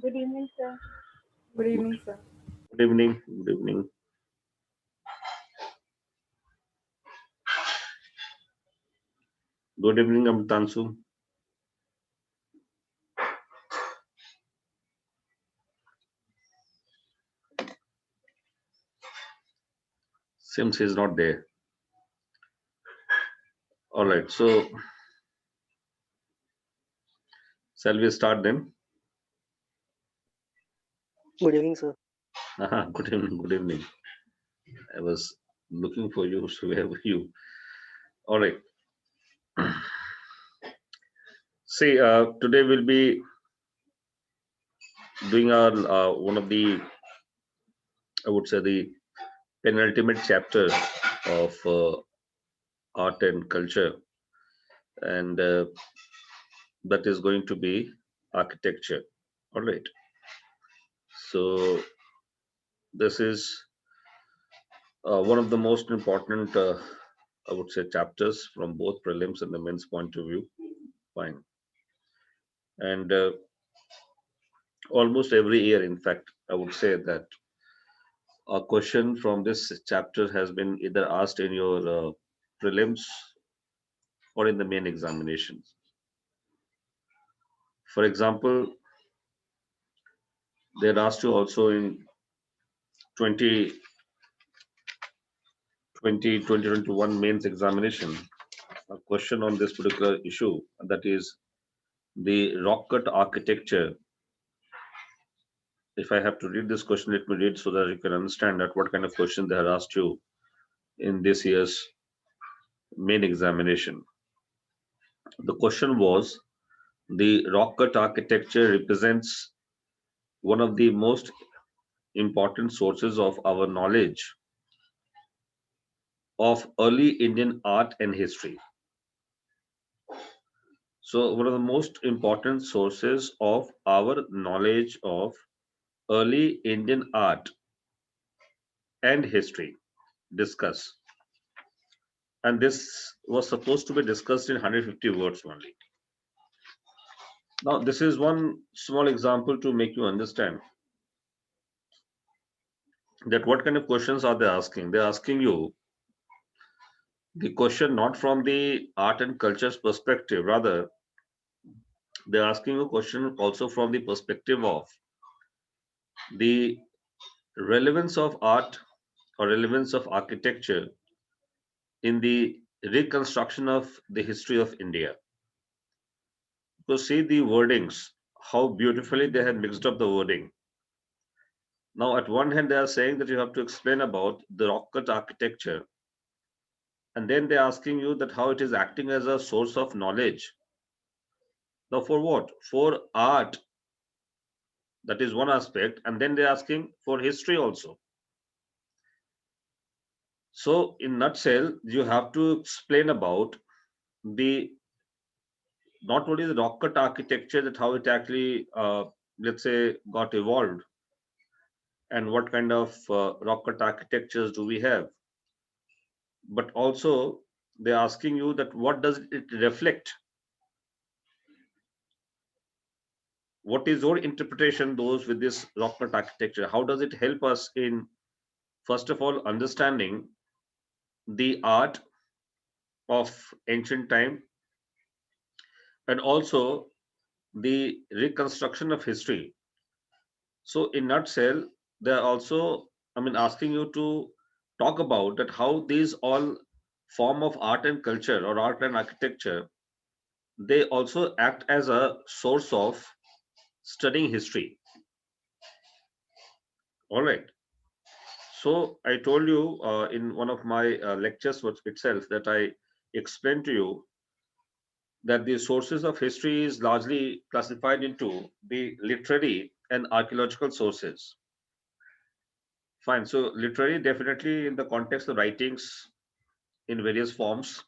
Good evening, sir. Good Good, evening, sir. good evening. Good evening. Good evening, Amtansu. Seems he's not there. All right. So, shall we start then? Good evening, sir. Good evening. Good evening. I was looking for you. So, where were you? All right. See, today we'll be doing our one of the, I would say, the penultimate chapter of art and culture, and that is going to be architecture. All right. So, this is one of the most important, I would say, chapters from both prelims and the men's point of view. Fine. And almost every year, in fact, I would say that a question from this chapter has been either asked in your prelims or in the main examinations. For example, they had asked you also in 2020 2021 mains examination a question on this particular issue, that is the rock cut architecture. If I have to read this question, let me read so that you can understand that what kind of question they have asked you in this year's main examination. The question was, the rock cut architecture represents one of the most important sources of our knowledge of early Indian art and history. So, one of the most important sources of our knowledge of early Indian art and history. Discuss. And this was supposed to be discussed in 150 words only. Now, this is one small example to make you understand that what kind of questions are they asking? They're asking you the question not from the art and culture's perspective, rather, they're asking you a question also from the perspective of the relevance of art or relevance of architecture in the reconstruction of the history of India. So, see the wordings, how beautifully they had mixed up the wording. Now, at one hand, they are saying that you have to explain about the rock cut architecture, and then they're asking you that how it is acting as a source of knowledge. Now, for what? For art, that is one aspect, and then they're asking for history also. So, in nutshell, you have to explain about the not only the rock cut architecture, that how it actually, let's say, got evolved, and what kind of rock cut architectures do we have, but also they're asking you that what does it reflect, what is your interpretation those with this rock cut architecture, how does it help us in first of all understanding the art of ancient time, and also the reconstruction of history. So in nutshell, they're also, I mean, asking you to talk about that how these all form of art and culture or art and architecture, they also act as a source of studying history. All right. So I told you in one of my lectures itself that I explained to you that the sources of history is largely classified into the literary and archaeological sources. Fine. So literary, definitely in the context of writings in various forms.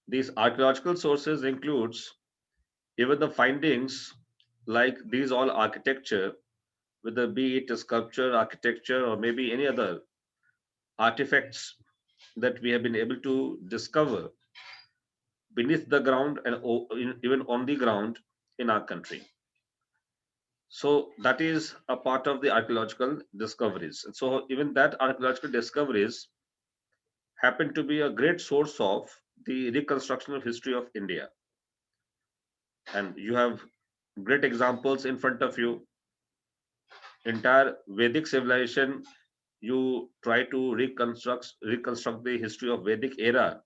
These archaeological sources includes even the findings like these all architecture, whether be it a sculpture, architecture, or maybe any other artifacts that we have been able to discover beneath the ground and even on the ground in our country. So that is a part of the archaeological discoveries. And so even that archaeological discoveries happen to be a great source of the reconstruction of history of India. And you have great examples in front of you. Entire Vedic civilization, you try to reconstruct the history of Vedic era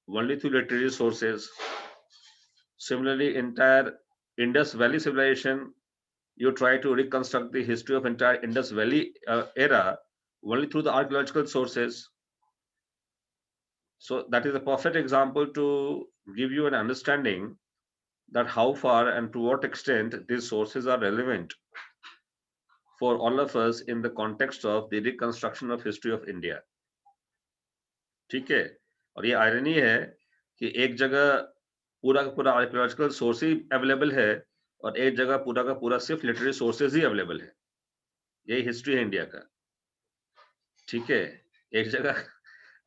only through literary sources. Similarly, entire Indus Valley civilization, you try to reconstruct the history of entire Indus Valley era only through the archaeological sources. So that is a perfect example to give you an understanding that how far and to what extent these sources are relevant for all of us in the context of the reconstruction of history of India. ठीक है, और ये irony है कि एक जगह पूरा का पूरा आर्कियोलॉजिकल सोर्स ही अवेलेबल है और एक जगह पूरा का पूरा सिर्फ लिटरेरी सोर्सेज ही अवेलेबल है. यही हिस्ट्री है इंडिया का. ठीक है, एक जगह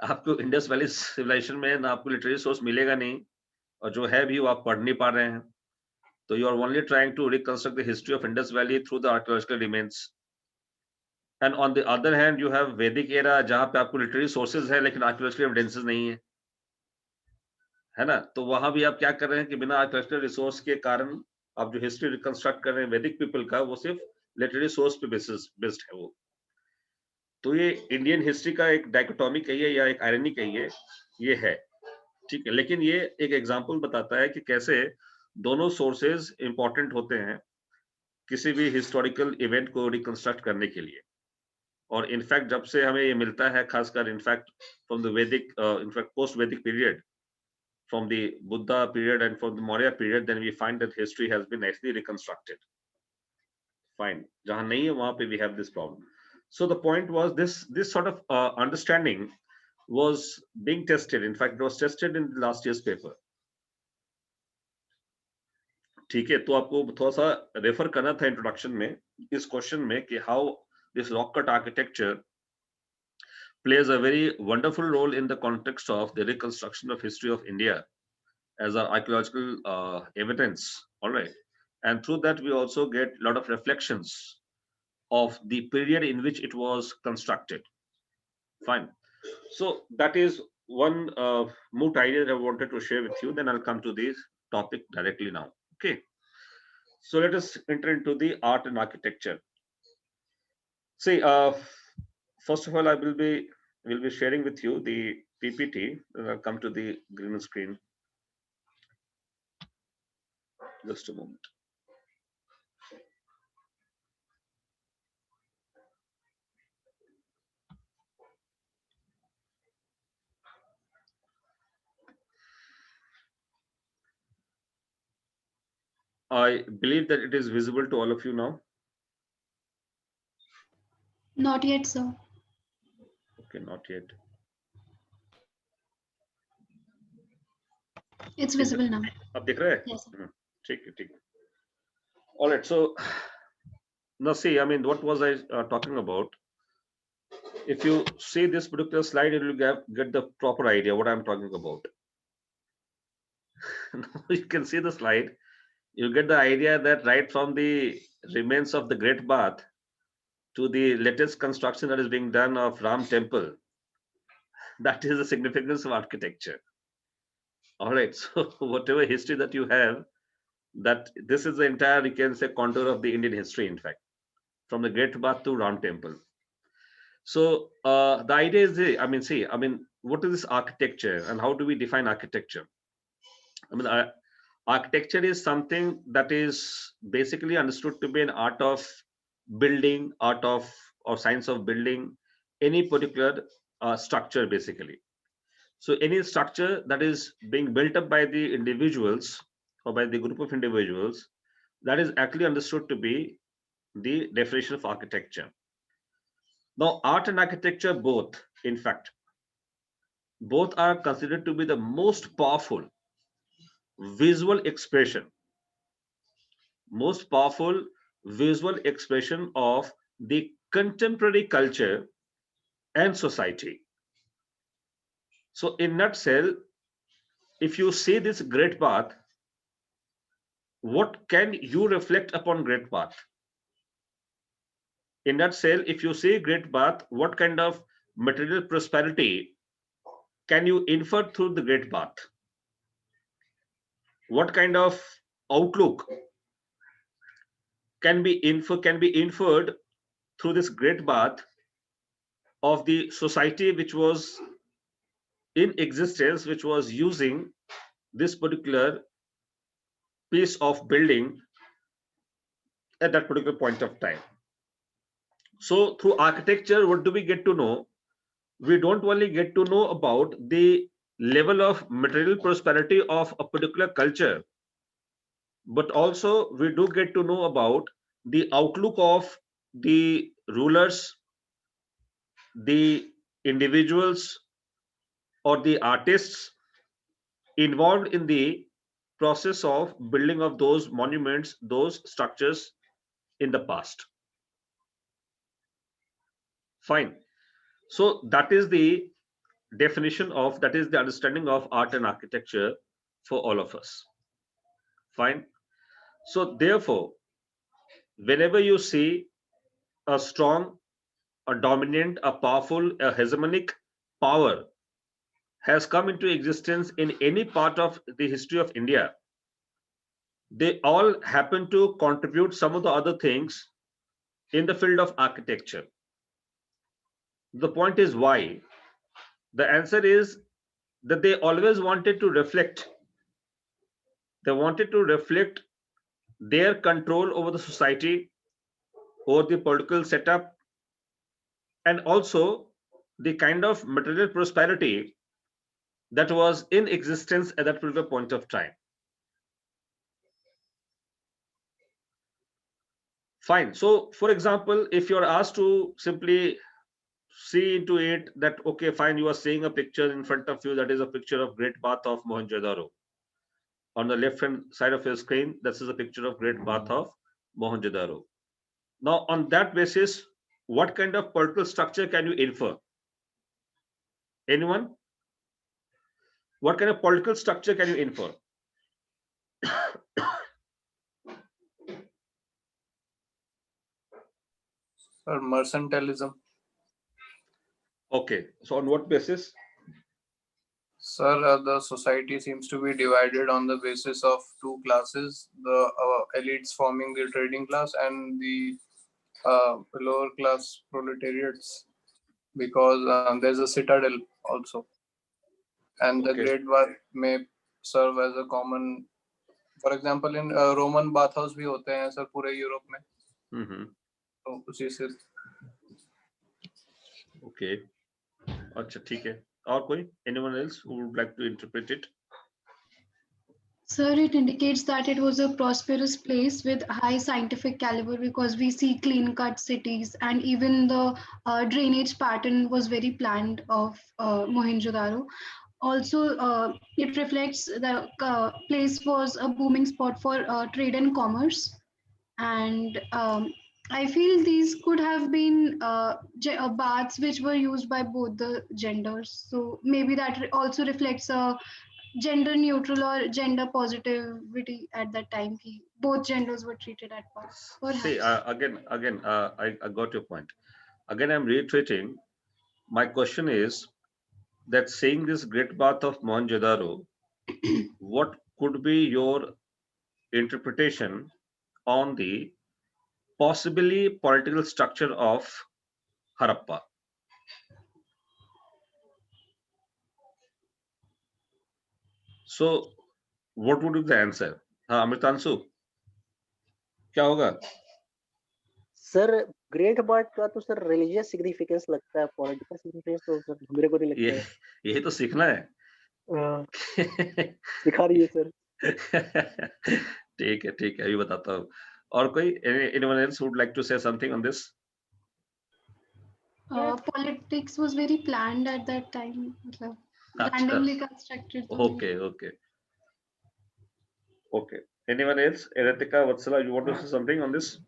आपको इंडस वैली सिविलाइजेशन में ना आपको लिटरेरी सोर्स मिलेगा नहीं, और जो है भी वो आप पढ़ नहीं पा रहे हैं. तो you are only trying to reconstruct the history of Indus Valley through the archaeological remains. And on the other hand you have Vedic era जहां पे आपको लिटरेरी सोर्सेज है लेकिन आर्कियोलॉजिकल एविडेंसेस नहीं है, है ना. तो वहां भी आप क्या कर रहे हैं कि बिना आर्कियोलॉजिकल रिसोर्स के कारण आप जो हिस्ट्री रिकंस्ट्रक्ट कर रहे हैं वैदिक पीपल का, वो सिर्फ लिटरेरी सोर्स पे बेस्ड है वो. तो ये इंडियन हिस्ट्री का एक डायकोटॉमी कहिए या एक आयरनी कहिए, ये है. ठीक है, लेकिन ये एक एग्जांपल बताता है कि कैसे दोनों सोर्सेज इंपॉर्टेंट होते हैं किसी भी हिस्टोरिकल इवेंट को रिकंस्ट्रक्ट करने के लिए. और इनफैक्ट जब से हमें ये मिलता है, खासकर इनफैक्ट फ्रॉम द वैदिक, इनफैक्ट पोस्ट वैदिक period, from the Buddha period and from the Maurya period, then we find that history has been nicely reconstructed. Fine. Jahan nahi hai, wahan pe we have this problem. So the point was this sort of understanding was being tested. In fact, it was tested in the last year's paper. ठीक है, तो आपको थोड़ा सा refer करना था introduction में इस क्वेश्चन में कि how this rock cut architecture plays a very wonderful role in the context of the reconstruction of history of India as our archaeological evidence. All right. And through that, we also get a lot of reflections of the period in which it was constructed. Fine. So that is one moot idea that I wanted to share with you. Then I'll come to this topic directly now. Okay. So let us enter into the art and architecture. See, first of all, I will be sharing with you the PPT. Then I'll come to the green screen. Just a moment. I believe that it is visible to all of you now. Not yet, sir. Okay, not yet. It's visible now. आप देख रहे हैं? Yes, sir. ठीक है, ठीक है. All right. So now see, I mean, what was I talking about? If you see this particular slide, you will get the proper idea what I'm talking about. Now you can see the slide. You get the idea that right from the remains of the Great Bath to the latest construction that is being done of Ram Temple, that is the significance of architecture. All right. So whatever history that you have, that this is the entire, you can say, contour of the Indian history, in fact, from the Great Bath to Ram Temple. So the idea is, I mean, what is this architecture and how do we define architecture? I mean, architecture is something that is basically understood to be an art of building, art of or science of building any particular structure, basically. So any structure that is being built up by the individuals or by the group of individuals, that is actually understood to be the definition of architecture. Now, art and architecture both, in fact, both are considered to be the most powerful visual expression, most powerful visual expression of the contemporary culture and society. So, in nutshell, if you see this Great Bath, what can you reflect upon Great Bath? In that cell, if you see Great Bath, what kind of material prosperity can you infer through the Great Bath? What kind of outlook can be inferred through this Great Bath of the society which was in existence, which was using this particular piece of building at that particular point of time? So through architecture, what do we get to know? We don't only get to know about the level of material prosperity of a particular culture, but also we do get to know about the outlook of the rulers, the individuals, or the artists involved in the process of building of those monuments, those structures in the past. Fine. So that is the definition of, that is the understanding of art and architecture for all of us. Fine. So therefore, whenever you see a strong, a dominant, a powerful, a hegemonic power has come into existence in any part of the history of India, they all happen to contribute some of the other things in the field of architecture. The point is why? The answer is that they always wanted to reflect. They wanted to reflect their control over the society, over the political setup, and also the kind of material prosperity that was in existence at that particular point of time. Fine. So, for example, if you're asked to simply see into it that, okay, fine, you are seeing a picture in front of you that is a picture of Great Bath of Mohenjo-daro. On the left hand side of your screen, this is a picture of Great Bath of Mohenjo-daro. Now, on that basis, what kind of political structure can you infer? Anyone? What kind of political structure can you infer? Sir, mercantilism. Okay, so on what basis? Sir, the society seems to be divided on the basis of two classes: the elites forming the trading class and the lower class proletariats, because there's a citadel also, and the Okay. Great Bath may serve as a common. For example, in Roman bathhouse भी होते हैं sir पूरे Europe में, तो उसी से. Okay. अच्छा ठीक है. और कोई? Anyone else who would like to interpret it? Sir, it indicates that it was a prosperous place with high scientific caliber because we see clean-cut cities, and even the drainage pattern was very planned of Mohenjo-daro. Also, it reflects the place was a booming spot for trade and commerce, and I feel these could have been baths which were used by both the genders. So maybe that also reflects a gender neutral or gender positivity at that time. Both genders were treated at baths. See, again, I got your point. Again, I'm reiterating. My question is that seeing this Great Bath of Mohenjo-daro, what could be your interpretation on the possibly political structure of Harappa? So, what would be the answer? हाँ, अमृतांशु, क्या होगा? Sir great bath का तो sir religious significance लगता है, political significance तो sir मेरे को नहीं लगता है. ये तो सीखना है. सिखा रही है सर. ठीक है, अभी बताता हूँ. और कोई? Anyone else would like to say something on this? Politics was very planned at that time. Randomly constructed. Okay. Anyone else? Eratika, Vatsala, you want to say something on this?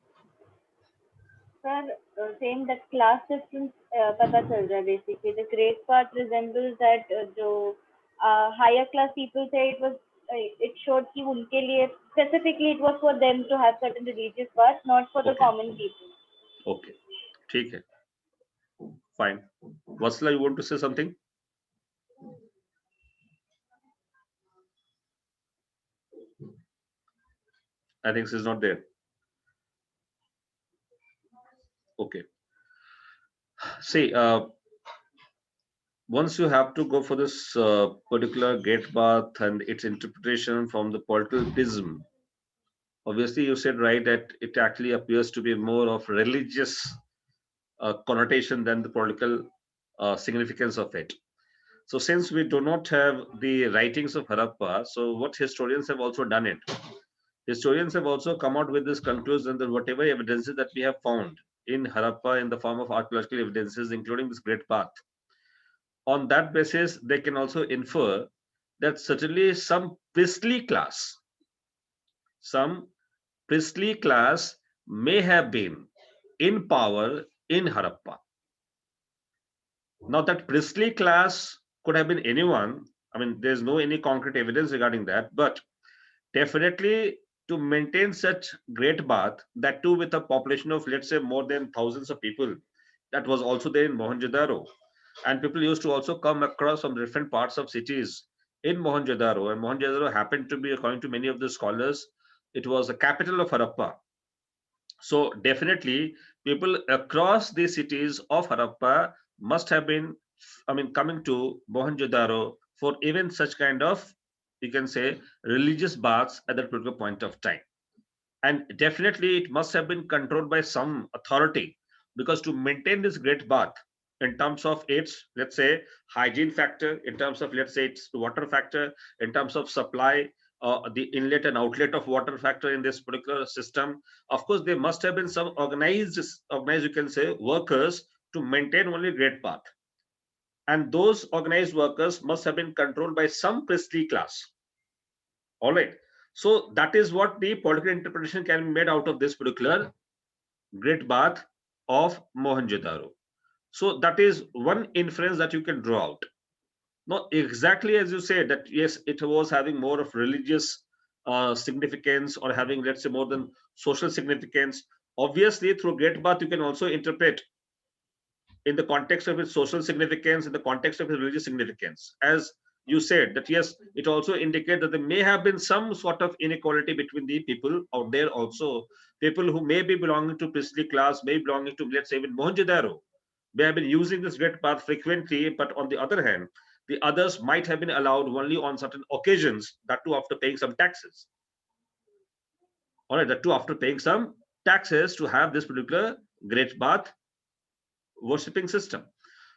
Sir, saying that class difference पता चल रहा है basically. The Great Bath resembles that जो higher class people say it showed कि उनके लिए specifically it was for them to have certain religious baths, not for the common people. Okay. ठीक है, fine. Vatsala, you want to say something? I think she's not there. Okay. See, once you have to go for this particular gate bath and its interpretation from the political prism, obviously you said right that it actually appears to be more of religious connotation than the political significance of it. So since we do not have the writings of Harappa, so what historians have also done it. Historians have also come out with this conclusion that whatever evidences that we have found in Harappa in the form of archaeological evidences, including this great bath, on that basis, they can also infer that certainly some priestly class may have been in power in Harappa. Now that priestly class could have been anyone. I mean, there's no any concrete evidence regarding that, but definitely to maintain such great bath, that too with a population of, let's say, more than thousands of people, that was also there in Mohenjo-daro. And people used to also come across from different parts of cities in Mohenjo-daro. And Mohenjo-daro happened to be, according to many of the scholars, it was the capital of Harappa. So definitely people across the cities of Harappa must have been, I mean, coming to Mohenjo-daro for even such kind of, you can say, religious baths at that particular point of time. And definitely it must have been controlled by some authority, because to maintain this great bath in terms of its, let's say, hygiene factor, in terms of, let's say, its water factor, in terms of supply, the inlet and outlet of water factor in this particular system, of course there must have been some organized, you can say, workers to maintain only great bath. And those organized workers must have been controlled by some priestly class. All right. So that is what the political interpretation can be made out of this particular great bath of Mohenjo-daro. So that is one inference that you can draw out. Now, exactly as you said that yes, it was having more of religious significance, or having, let's say, more than social significance. Obviously, through great bath, you can also interpret in the context of its social significance, in the context of its religious significance. As you said that yes, it also indicates that there may have been some sort of inequality between the people out there also. People who may be belonging to priestly class, may be belonging to, let's say, even Mohenjo-daro, may have been using this great bath frequently, but on the other hand, the others might have been allowed only on certain occasions, that too after paying some taxes. All right, that too after paying some taxes to have this particular great bath worshipping system.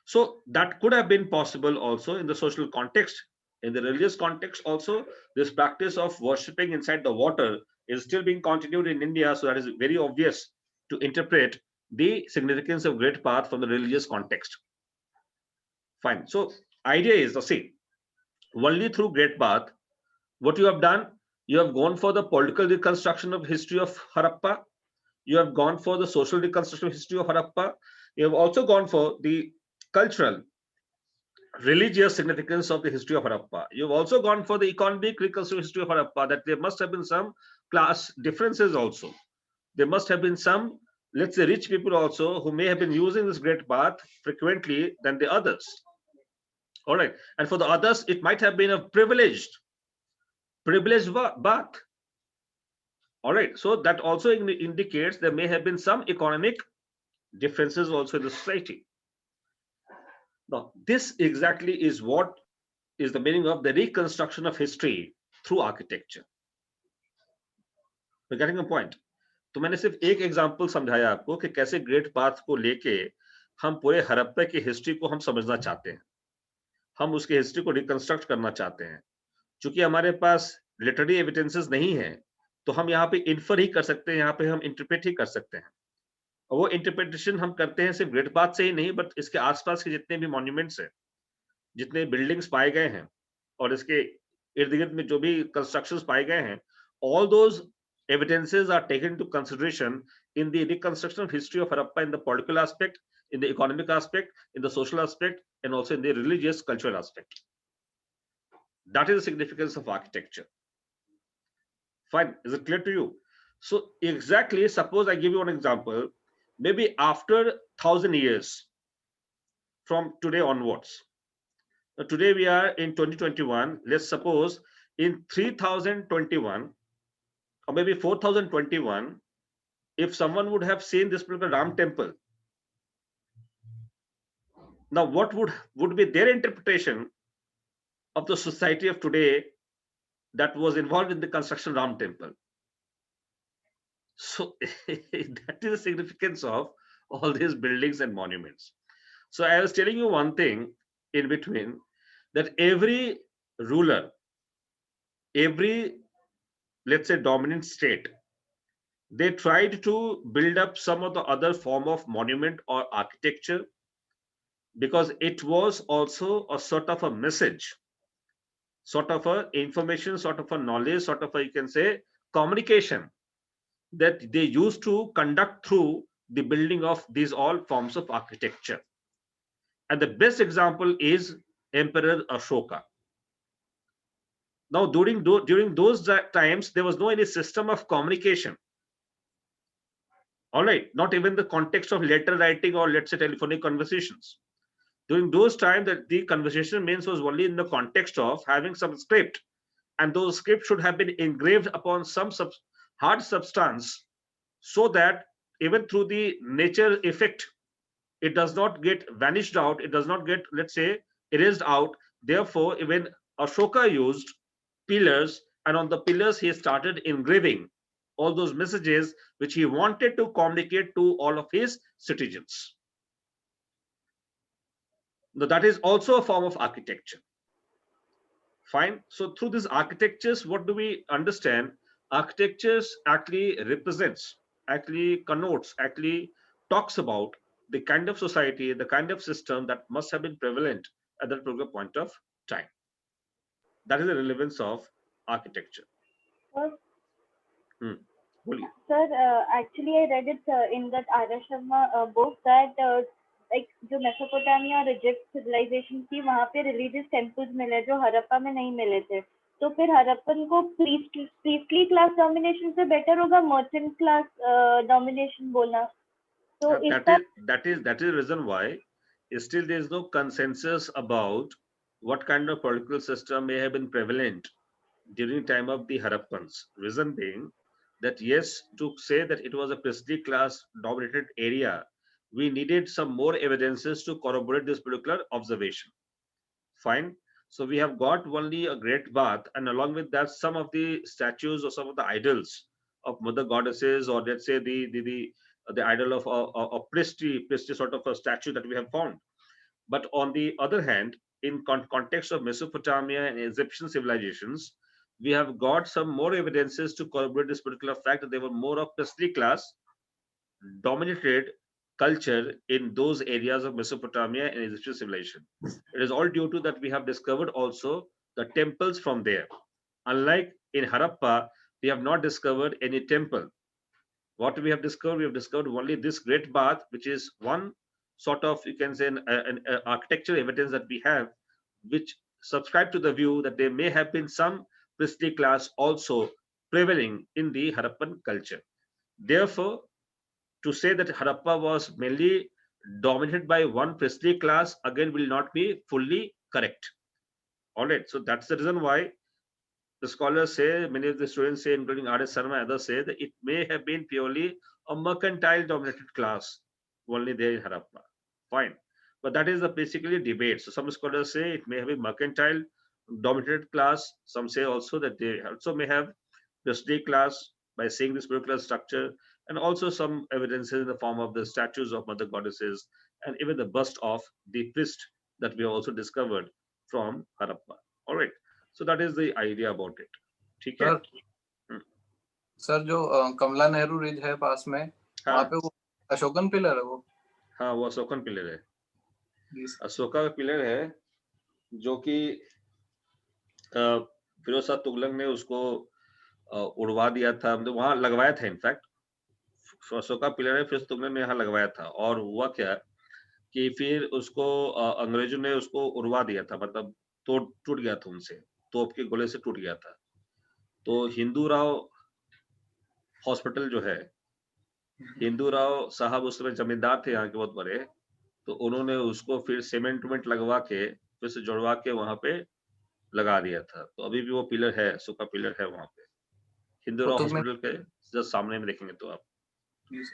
So that could have been possible also in the social context. In the religious context also, this practice of worshipping inside the water is still being continued in India. So that is very obvious to interpret the significance of great bath from the religious context. Fine. So idea is to see, only through great bath, what you have done, you have gone for the political reconstruction of history of Harappa. You have gone for the social reconstruction of history of Harappa. You have also gone for the cultural, religious significance of the history of Harappa. You've also gone for the economic reconstruction history of Harappa, that there must have been some class differences also. There must have been some, let's say, rich people also who may have been using this great bath frequently than the others. All right. And for the others, it might have been a privileged bath. All right. So that also indicates there may have been some economic differences also in the society. Now, this exactly is what is the meaning of the reconstruction of history through architecture. We're getting a point. तो मैंने सिर्फ एक example समझाया आपको कि कैसे great bath को लेके हम पूरे हड़प्पा की हिस्ट्री को हम समझना चाहते हैं, हम उसकी हिस्ट्री को रिकंस्ट्रक्ट करना चाहते हैं. चूंकि हमारे पास लिटरेरी एविडेंसेस नहीं है, तो हम यहाँ पे इन्फर ही कर सकते हैं, यहाँ पे हम इंटरप्रेट ही कर सकते हैं. वो इंटरप्रिटेशन हम करते हैं सिर्फ ग्रेट बाथ से ही नहीं, बट इसके आसपास के जितने भी मॉन्यूमेंट्स हैं, जितने बिल्डिंग्स पाए गए हैं, और इसके इर्द गिर्द में जो भी कंस्ट्रक्शंस पाए गए हैं, all those evidences are taken into consideration in the reconstruction of history of Harappa in the political aspect, in the economic aspect, in the social aspect, and also in the religious cultural aspect. That is the significance of architecture. Fine. Is it clear to you? So exactly, suppose I give you one example. maybe after 1,000 years from today onwards. Now, today we are in 2021. Let's suppose in 3021 or maybe 4021, if someone would have seen this particular Ram temple, now what would be their interpretation of the society of today that was involved in the construction of Ram temple? So that is the significance of all these buildings and monuments. So I was telling you one thing in between, that every ruler, every, let's say, dominant state, they tried to build up some of the other form of monument or architecture, because it was also a sort of a message, sort of a information, sort of a knowledge, sort of a, you can say, communication that they used to conduct through the building of these all forms of architecture. And the best example is Emperor Ashoka. Now, during those times, there was no any system of communication. All right, not even the context of letter writing or, let's say, telephonic conversations. During those times, that the conversation means was only in the context of having some script, and those scripts should have been engraved upon some hard substance, so that even through the nature effect, it does not get vanished out, it does not get, let's say, erased out. Therefore, even Ashoka used pillars, and on the pillars he started engraving all those messages which he wanted to communicate to all of his citizens. Now, that is also a form of architecture. Fine. So through these architectures, what do we understand? Architectures actually represents, actually connotes, actually talks about the kind of society, the kind of system that must have been prevalent at that particular point of time. That is the relevance of architecture. Sir, बोलिए. sir, actually I read it in that R.S. Sharma book that like जो Mesopotamia और Egypt civilisation थी, वहाँ पे religious temples मिले जो हड़प्पा में नहीं मिले थे. तो फिर हड़प्पन को प्रीस्टली क्लास डोमिनेशन से बेटर होगा मर्चेंट क्लास डोमिनेशन बोलना. So that is the reason why still there is no consensus about what kind of political system may have been prevalent during time of the Harappans. Reason being that, yes, to say that it was a priestly class dominated area, we needed some more evidences to corroborate this particular observation. Fine. So we have got only a great bath, and along with that, some of the statues or some of the idols of mother goddesses, or let's say the idol of a priestly sort of a statue that we have found. But on the other hand, in context of Mesopotamia and Egyptian civilizations, we have got some more evidences to corroborate this particular fact that they were more of priestly class dominated culture in those areas of Mesopotamia and Egyptian civilization. It is all due to that we have discovered also the temples from there. Unlike in Harappa, we have not discovered any temple. What we have discovered only this great bath, which is one sort of, you can say, an architectural evidence that we have, which subscribe to the view that there may have been some priestly class also prevailing in the Harappan culture. Therefore, to say that Harappa was mainly dominated by one priestly class again will not be fully correct. All right, so that's the reason why the scholars say, many of the students say, including R.S. Sharma and others, say that it may have been purely a mercantile dominated class only there in Harappa. Fine, but that is the basically debate. So some scholars say it may have been mercantile dominated class. Some say also that they also may have priestly class by seeing this particular structure, and also some evidences in the form of the statues of mother goddesses and even the bust of the priest that we have also discovered from Harappa. All right, so that is the idea about it. ठीक है? Sir जो कमला Nehru ridge है पास में, वहाँ पे वो Ashokan pillar है वो. हाँ, वो अशोकन पिलर है. अशोका का पिलर है जो कि फिरोज शाह तुगलक ने उसको उड़वा दिया था, मतलब वहां लगवाया था. इनफैक्ट अशोका पिलर है, फिर तुगलक ने यहाँ लगवाया था. और हुआ क्या कि फिर उसको अंग्रेजों ने उसको उड़वा दिया था, मतलब टूट गया था उनसे, तोप के गोले से टूट गया था. तो हिंदू राव हॉस्पिटल जो है हिंदू राव साहब उस समय जमींदार थे यहाँ के बहुत बड़े, तो उन्होंने उसको फिर सीमेंट वेमेंट लगवा के फिर से जुड़वा के वहां पे लगा दिया था। तो अभी भी वो पिलर है, सूखा पिलर है वहां पे, हिंदू राव कुतुब हॉस्पिटल के जस्ट सामने में देखेंगे तो आप। मीनार,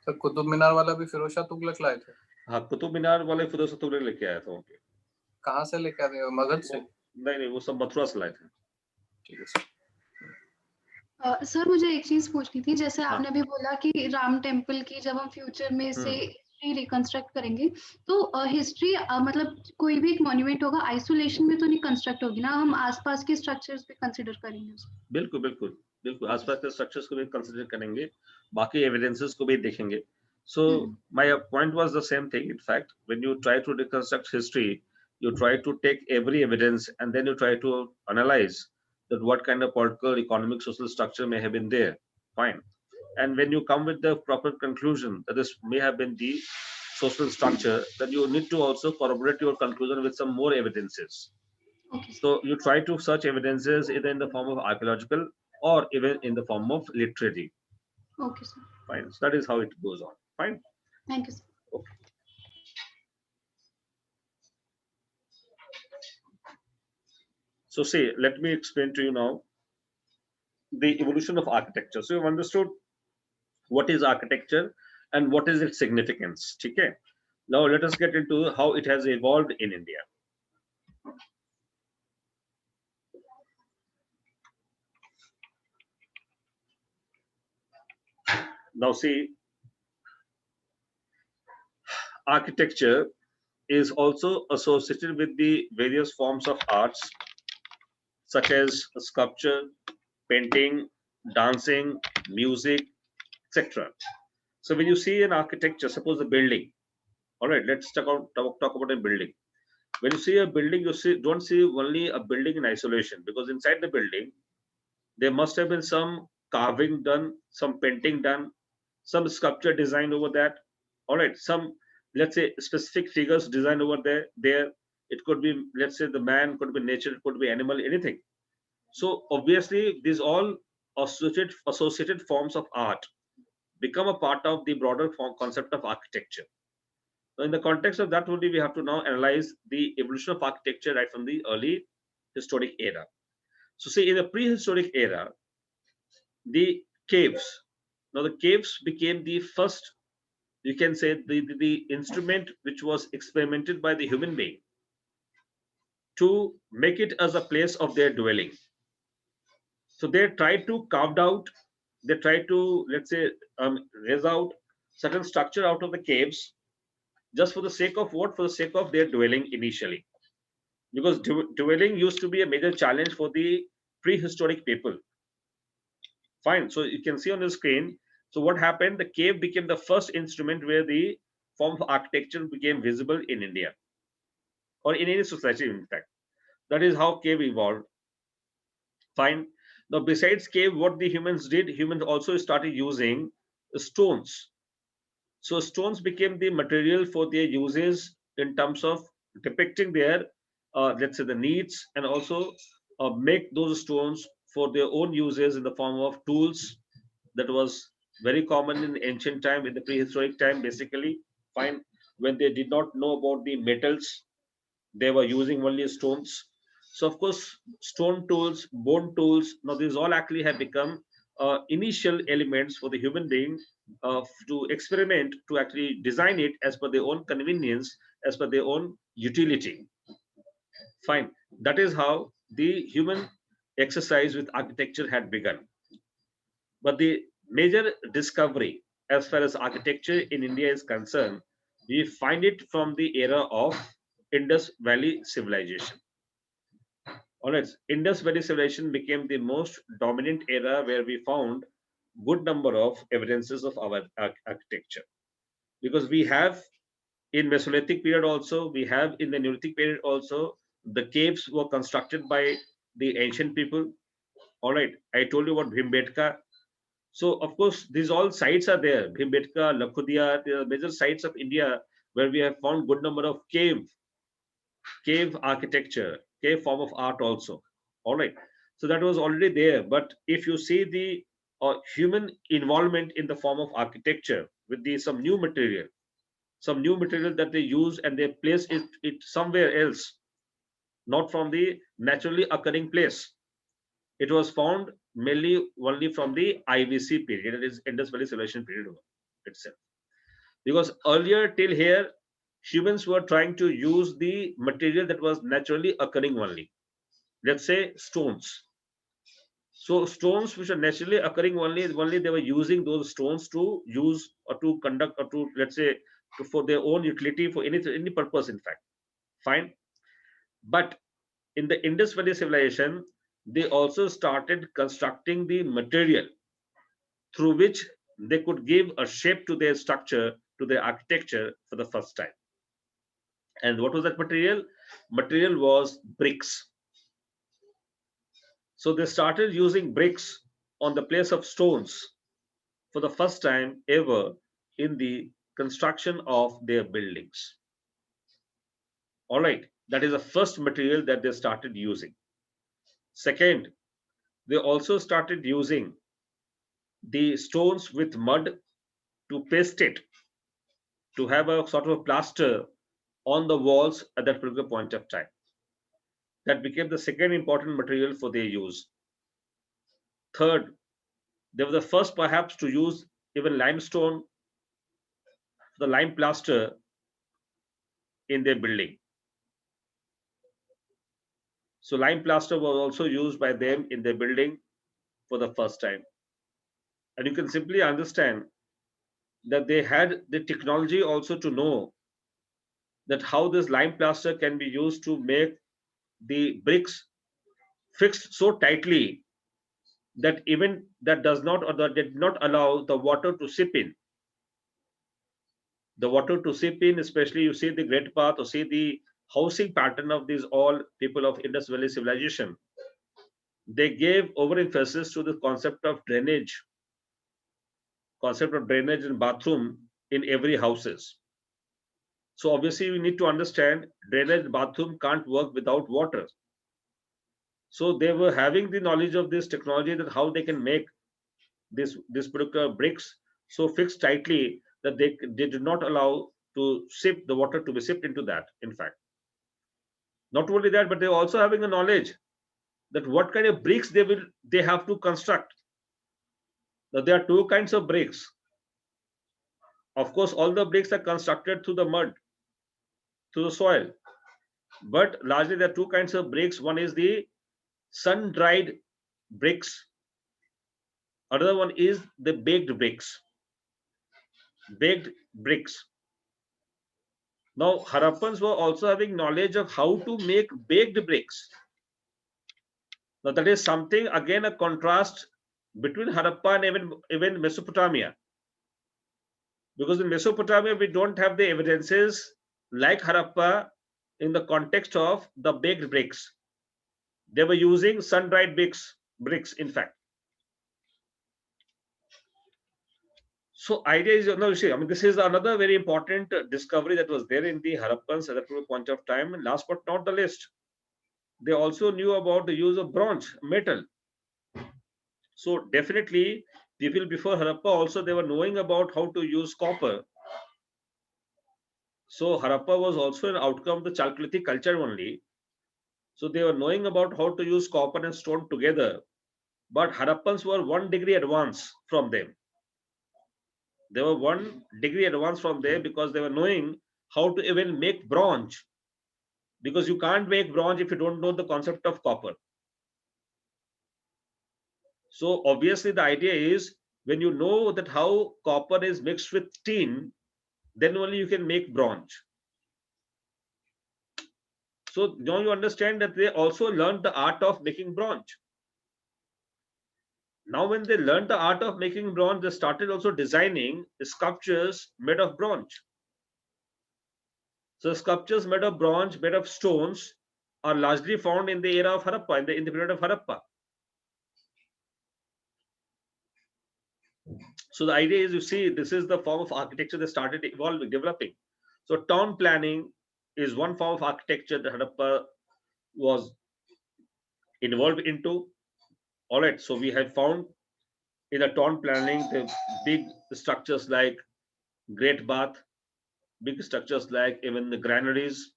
सर कुतुब मीनार वाला भी फिरोज शाह तुगलक लाए थे? हाँ, कुतुब मीनार वाले फिरोज शाह तुगलक लेके आया था वहाँ पे। कहाँ से लेके आए थे, मगध से? नहीं नहीं, वो सब मथुरा से लाए थे। ठीक है सर। सर मुझे एक चीज पूछनी थी, जैसे हाँ। आपने अभी बोला कि राम टेम्पल की जब हम फ्यूचर में से हिस्ट्री रिकंस्ट्रक्ट करेंगे, तो हिस्ट्री मतलब कोई भी एक मॉन्यूमेंट होगा आइसोलेशन में तो नहीं कंस्ट्रक्ट होगी ना, हम आसपास के स्ट्रक्चर्स भी कंसिडर करेंगे उसको? बिल्कुल बिल्कुल बिल्कुल, आसपास के स्ट्रक्चर्स को भी कंसिडर करेंगे, बाकी एविडेंसेस को भी देखेंगे। So my point was the same thing. In fact, when you try to reconstruct history, you try to take every evidence and then you try to analyze that what kind of political, economic, social structure may have been there. Fine. And when you come with the proper conclusion that this may have been the social structure, then you need to also corroborate your conclusion with some more evidences. Okay, So you try to search evidences either in the form of archaeological or even in the form of literary. okay sir. Fine. So that is how it goes on. Fine. Thank you sir. Okay. So see, let me explain to you now the evolution of architecture. So you've understood what is architecture and what is its significance. Okay. Now let us get into how it has evolved in India. Now see, architecture is also associated with the various forms of arts such as sculpture, painting, dancing, music, etc. So when you see an architecture, suppose a building, all right, let's talk about a building. When you see a building, you don't see only a building in isolation, because inside the building, there must have been some carving done, some painting done, some sculpture design over that. All right, some, let's say, specific figures designed over there. There, it could be, let's say, the man, could be nature, could be animal, anything. So obviously, these all associated forms of art become a part of the broader concept of architecture. So in the context of that only, we have to now analyze the evolution of architecture right from the early historic era. So see, in the prehistoric era, the caves, now the caves became the first, you can say, the instrument which was experimented by the human being to make it as a place of their dwelling. So they tried to carve out, they tried to, let's say, raise out certain structure out of the caves, just for the sake of what? For the sake of their dwelling initially. Because dwelling used to be a major challenge for the prehistoric people. Fine. So you can see on the screen. So what happened? The cave became the first instrument where the form of architecture became visible in India, or in any society, in fact. That is how cave evolved. Fine. Now, besides cave, what the humans did, humans also started using stones. So stones became the material for their uses in terms of depicting their, let's say, the needs, and also make those stones for their own uses in the form of tools. That was very common in ancient time, in the prehistoric time, basically. Fine. When they did not know about the metals, they were using only stones. So of course, stone tools, bone tools, now these all actually have become initial elements for the human being to experiment, to actually design it as per their own convenience, as per their own utility. Fine. That is how the human exercise with architecture had begun. But the major discovery as far as architecture in India is concerned, we find it from the era of Indus Valley civilization. All right, Indus Valley civilization became the most dominant era where we found good number of evidences of our architecture. Because we have in Mesolithic period also, we have in the Neolithic period also, the caves were constructed by the ancient people. All right, I told you about Bhimbetka. So of course, these all sites are there. Bhimbetka, Lakhudia, the major sites of India where we have found good number of cave architecture, cave form of art also. All right. So that was already there. But if you see the or human involvement in the form of architecture with some new material, that they use and they place it somewhere else, not from the naturally occurring place. It was found mainly only from the IVC period, that is Indus Valley Civilization period itself. Because earlier till here, humans were trying to use the material that was naturally occurring only. Let's say stones. So stones which are naturally occurring only they were using those stones to use or to conduct or to, let's say, for their own utility, for any purpose, in fact. Fine. But in the Indus Valley civilization, they also started constructing the material through which they could give a shape to their structure, to their architecture for the first time. And what was that material? Material was bricks. So they started using bricks on the place of stones for the first time ever in the construction of their buildings. All right, that is the first material that they started using. Second, they also started using the stones with mud to paste it, to have a sort of a plaster on the walls at that particular point of time. That became the second important material for their use. Third, they were the first perhaps to use even limestone, the lime plaster in their building. So lime plaster was also used by them in their building for the first time. And you can simply understand that they had the technology also to know that how this lime plaster can be used to make the bricks fixed so tightly that even that does not, or that did not allow the water to seep in. The water to seep in, especially you see the Great Path or see the housing pattern of these all people of Indus Valley civilization. They gave overemphasis to the concept of drainage and bathroom in every houses. So obviously we need to understand drainage bathroom can't work without water. So they were having the knowledge of this technology, that how they can make this particular bricks so fixed tightly that they did not allow to sip the water to be sipped into that. In fact, not only that, but they're also having a knowledge that what kind of bricks they have to construct. Now there are two kinds of bricks. Of course, all the bricks are constructed through the mud, through the soil. But largely there are two kinds of bricks. One is the sun-dried bricks. Another one is the baked bricks. Baked bricks. Now, Harappans were also having knowledge of how to make baked bricks. Now, that is something, again, a contrast between Harappa and even Mesopotamia. Because in Mesopotamia, we don't have the evidences like Harappa in the context of the baked bricks. They were using sun-dried bricks, in fact. So idea is, no, you see, I mean, this is another very important discovery that was there in the Harappans at that point of time. And last but not the least, they also knew about the use of bronze, metal. So definitely, people before Harappa also, they were knowing about how to use copper. So Harappa was also an outcome of the Chalcolithic culture only. So they were knowing about how to use copper and stone together. But Harappans were 1 degree advance from them. They were 1 degree advance from there because they were knowing how to even make bronze. Because you can't make bronze if you don't know the concept of copper. So obviously the idea is, when you know that how copper is mixed with tin, then only you can make bronze. So now you understand that they also learned the art of making bronze. Now when they learned the art of making bronze, they started also designing sculptures made of bronze. So sculptures made of bronze, made of stones, are largely found in the era of Harappa, in the period of Harappa. So the idea is, you see, this is the form of architecture that started evolving, developing. So town planning is one form of architecture that Harappa was involved into. All right, so we have found in the town planning, the big structures like Great Bath, big structures like even the granaries.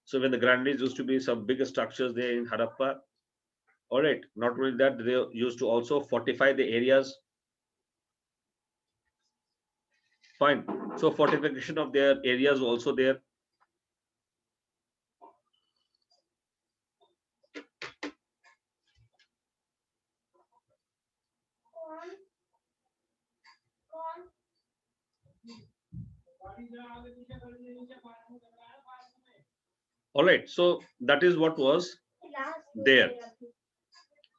So when the granaries used to be some big structures there in Harappa. All right, not only that, they used to also fortify the areas. Fine. So fortification of their areas also there. All right. So that is what was there.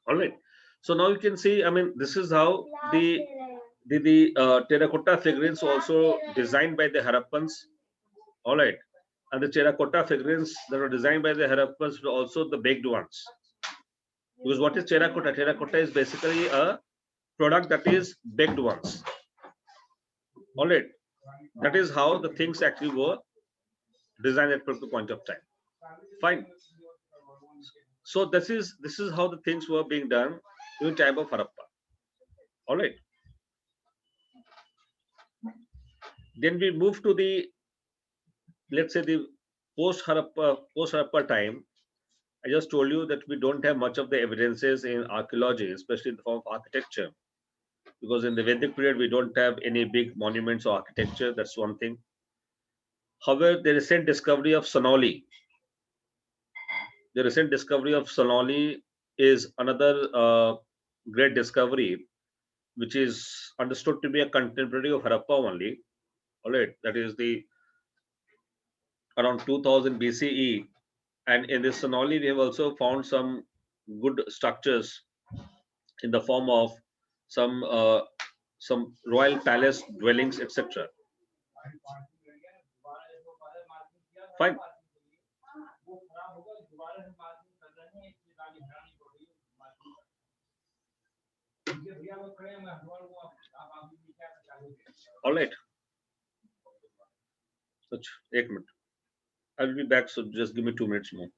All right. So now you can see, I mean, this is how the terracotta figurines also designed by the Harappans. All right. And the terracotta figurines that were designed by the Harappans were also the baked ones. Because what is terracotta? Terracotta is basically a product that is baked ones. All right. That is how the things actually were designed at particular point of time. Fine. So this is how the things were being done in time of Harappa. All right. Then we move to the, let's say, the post Harappa time. I just told you that we don't have much of the evidences in archaeology, especially in the form of architecture, because in the Vedic period we don't have any big monuments or architecture. That's one thing. However, the recent discovery of Sonali is another great discovery, which is understood to be a contemporary of Harappa only. All right, that is the around 2000 BCE. And in this Sonali, we have also found some good structures in the form of some royal palace dwellings, etc. Fine. All right. Such, 1 minute. I'll be back. So just give me 2 minutes more.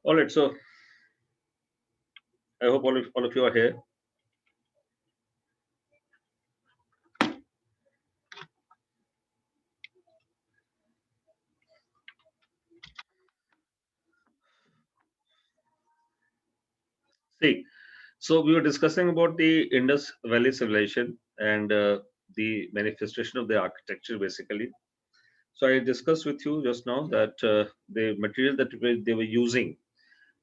All right, so I hope all of you are here. See, so we were discussing about the Indus Valley civilization and the manifestation of the architecture, basically. So I discussed with you just now that the material that they were using,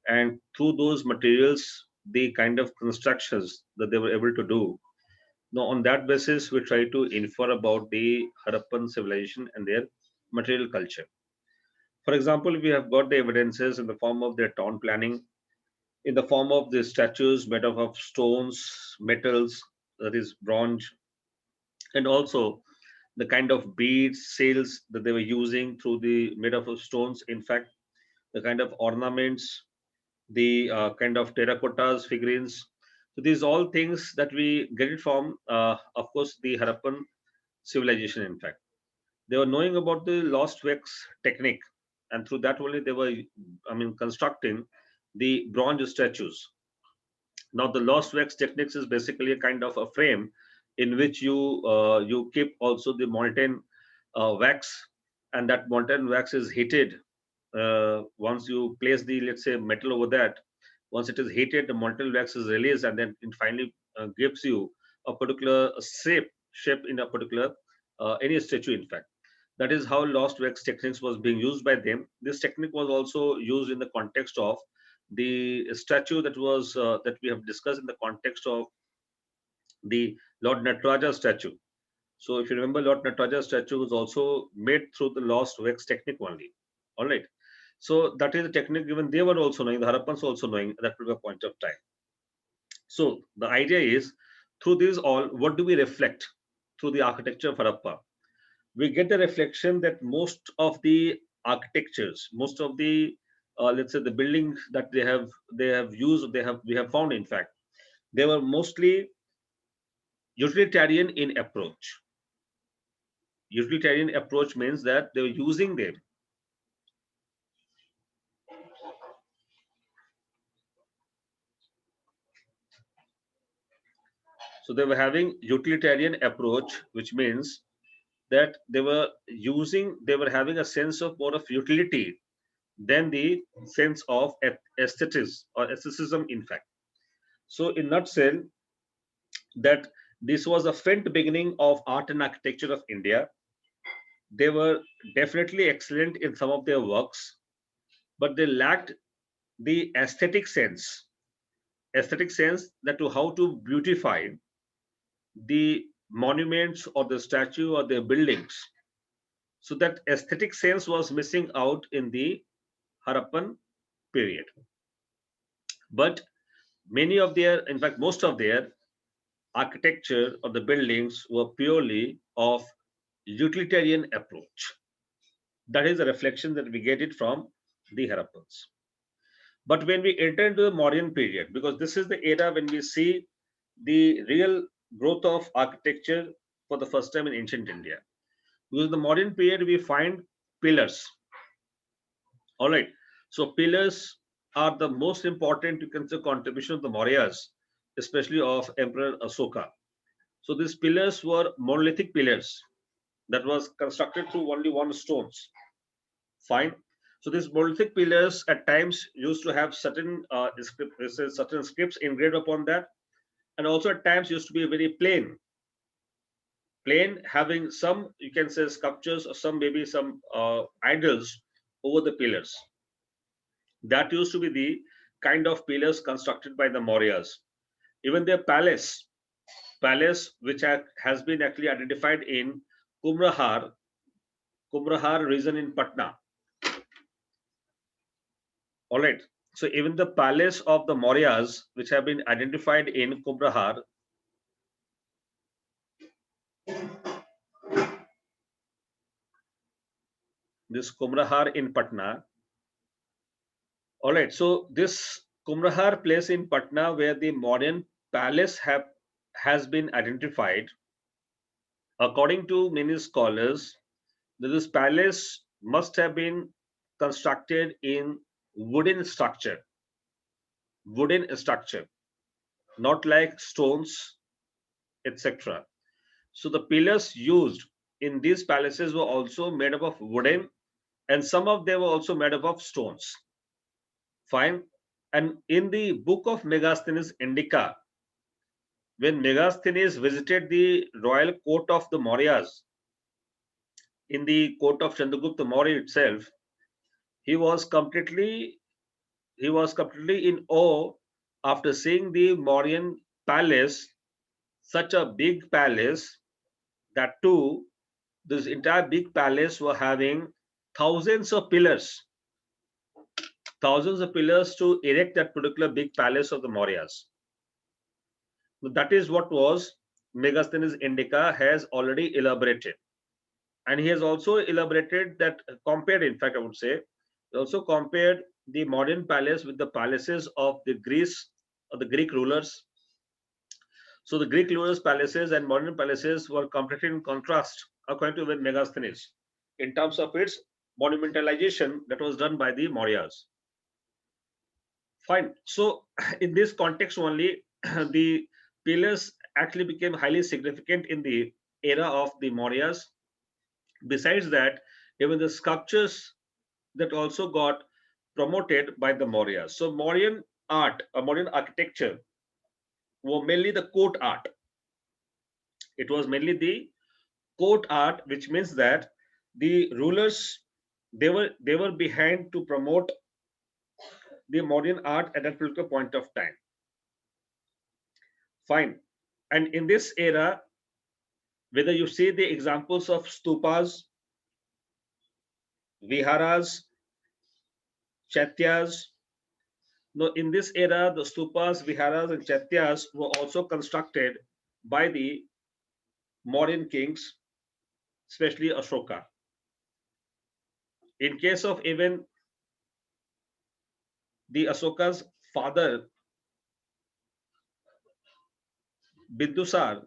and through those materials, the kind of constructions that they were able to do. Now, on that basis, we try to infer about the Harappan civilization and their material culture. For example, we have got the evidences in the form of their town planning, in the form of the statues made up of stones, metals, that is bronze, and also the kind of beads, sails that they were using through the made up of stones. In fact, the kind of ornaments, the kind of terracottas, figurines. So these all things that we get it from, of course, the Harappan civilization. In fact, they were knowing about the lost wax technique, and through that only they were, I mean, constructing the bronze statues. Now, the lost wax techniques is basically a kind of a frame in which you keep also the molten wax, and that molten wax is heated. Once you place the, let's say, metal over that, once it is heated, the molten wax is released, and then it finally gives you a particular shape in a particular any statue. In fact, that is how lost wax techniques was being used by them. This technique was also used in the context of the statue that was that we have discussed in the context of the Lord Nataraja statue. So if you remember, Lord Nataraja statue was also made through the lost wax technique only. All right. So that is the technique even they were also knowing, the Harappans also knowing at that particular point of time. So the idea is, through this all, what do we reflect through the architecture of Harappa? We get the reflection that most of the architectures, most of the let's say the buildings that they have used, we have found, in fact, they were mostly utilitarian in approach. Utilitarian approach means that they were using them. So they were having utilitarian approach, which means that they were having a sense of more of utility than the sense of aesthetics or aestheticism, in fact. So in nutshell, that this was a faint beginning of art and architecture of India. They were definitely excellent in some of their works, but they lacked the aesthetic sense that to how to beautify the monuments or the statue or the buildings. So that aesthetic sense was missing out in the Harappan period. But many of their, in fact, most of their architecture of the buildings were purely of utilitarian approach. That is a reflection that we get it from the Harappans. But when we enter into the Mauryan period, because this is the era when we see the real growth of architecture for the first time in ancient India. Because in the Mauryan period, we find pillars. All right. So pillars are the most important, you can say, contribution of the Mauryas, especially of Emperor Asoka. So these pillars were monolithic pillars that was constructed through only one stones. Fine. So these monolithic pillars at times used to have certain certain scripts engraved upon that, and also at times used to be very plain, having some, you can say, sculptures or some maybe some idols over the pillars. That used to be the kind of pillars constructed by the Mauryas. Even their palace which has been actually identified in Kumrahar region in Patna. All right. So even the palace of the Mauryas, which have been identified in Kumrahar, this Kumrahar in Patna. All right. So this Kumrahar place in Patna, where the Mauryan palace has been identified, according to many scholars, this palace must have been constructed in wooden structure, not like stones, etc. So the pillars used in these palaces were also made up of wooden, and some of them were also made up of stones. Fine. And in the book of Megasthenes Indica, when Megasthenes visited the royal court of the Mauryas, in the court of Chandragupta Maurya itself, he was completely in awe after seeing the Mauryan palace, such a big palace, that too, this entire big palace were having thousands of pillars to erect that particular big palace of the Mauryas. That is what was Megasthenes Indica has already elaborated. And he has also elaborated that, compared, in fact, I would say, he also compared the modern palace with the palaces of the Greece or the Greek rulers. So the Greek rulers' palaces and modern palaces were completely in contrast, according to Megasthenes, in terms of its monumentalization that was done by the Mauryas. Fine. So in this context only, the pillars actually became highly significant in the era of the Mauryas. Besides that, even the sculptures that also got promoted by the Mauryas. So Mauryan art or Mauryan architecture were mainly the court art. It was mainly the court art, which means that the rulers, they were behind to promote the Mauryan art at that particular point of time. Fine. And in this era, whether you see the examples of stupas, viharas, chaityas, no, in this era, the stupas, viharas, and chaityas were also constructed by the Mauryan kings, especially Ashoka. In case of even the Ashoka's father, Bindusar,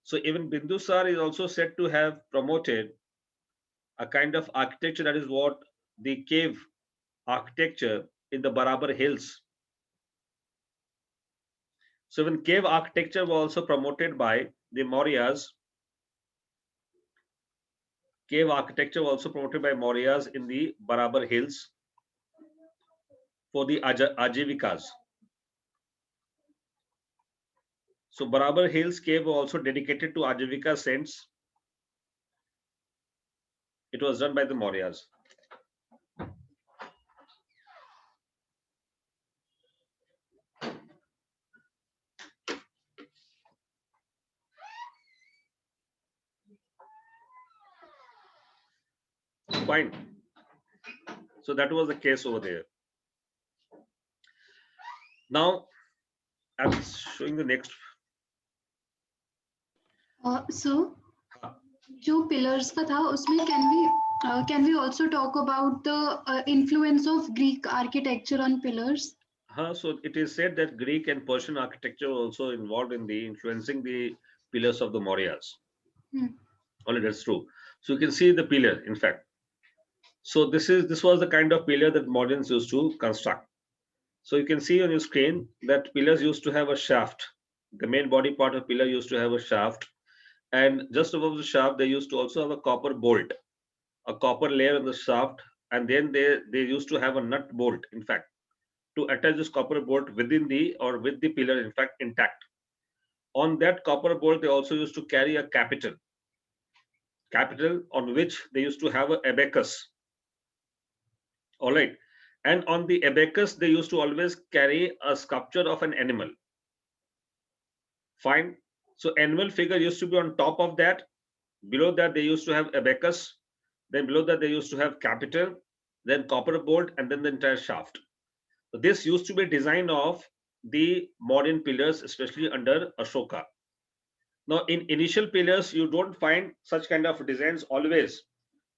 so even Bindusar is also said to have promoted a kind of architecture, that is what the cave architecture in the Barabar hills. So even cave architecture was also promoted by the Mauryas. Cave architecture was also promoted by Mauryas in the Barabar hills for the Ajivikas. So Barabar Hills cave was also dedicated to Ajivika saints. It was done by the Mauryas. Fine. So that was the case over there. Now I'm showing the next. So जो pillars का था उसमें can we also talk about the influence of Greek architecture on pillars? So it is said that Greek and Persian architecture were also involved in the influencing the pillars of the Mauryas. Only that's true. So you can see the pillar, in fact. So this was the kind of pillar that moderns used to construct. So you can see on your screen that pillars used to have a shaft. The main body part of pillar used to have a shaft, and just above the shaft they used to also have a copper bolt, a copper layer on the shaft, and then they used to have a nut bolt, in fact, to attach this copper bolt within the or with the pillar, in fact, intact. On that copper bolt they also used to carry a capital on which they used to have an abacus. All right. And on the abacus, they used to always carry a sculpture of an animal. Fine. So animal figure used to be on top of that. Below that, they used to have abacus. Then below that, they used to have capital, then copper bolt, and then the entire shaft. So this used to be design of the modern pillars, especially under Ashoka. Now, in initial pillars, you don't find such kind of designs always.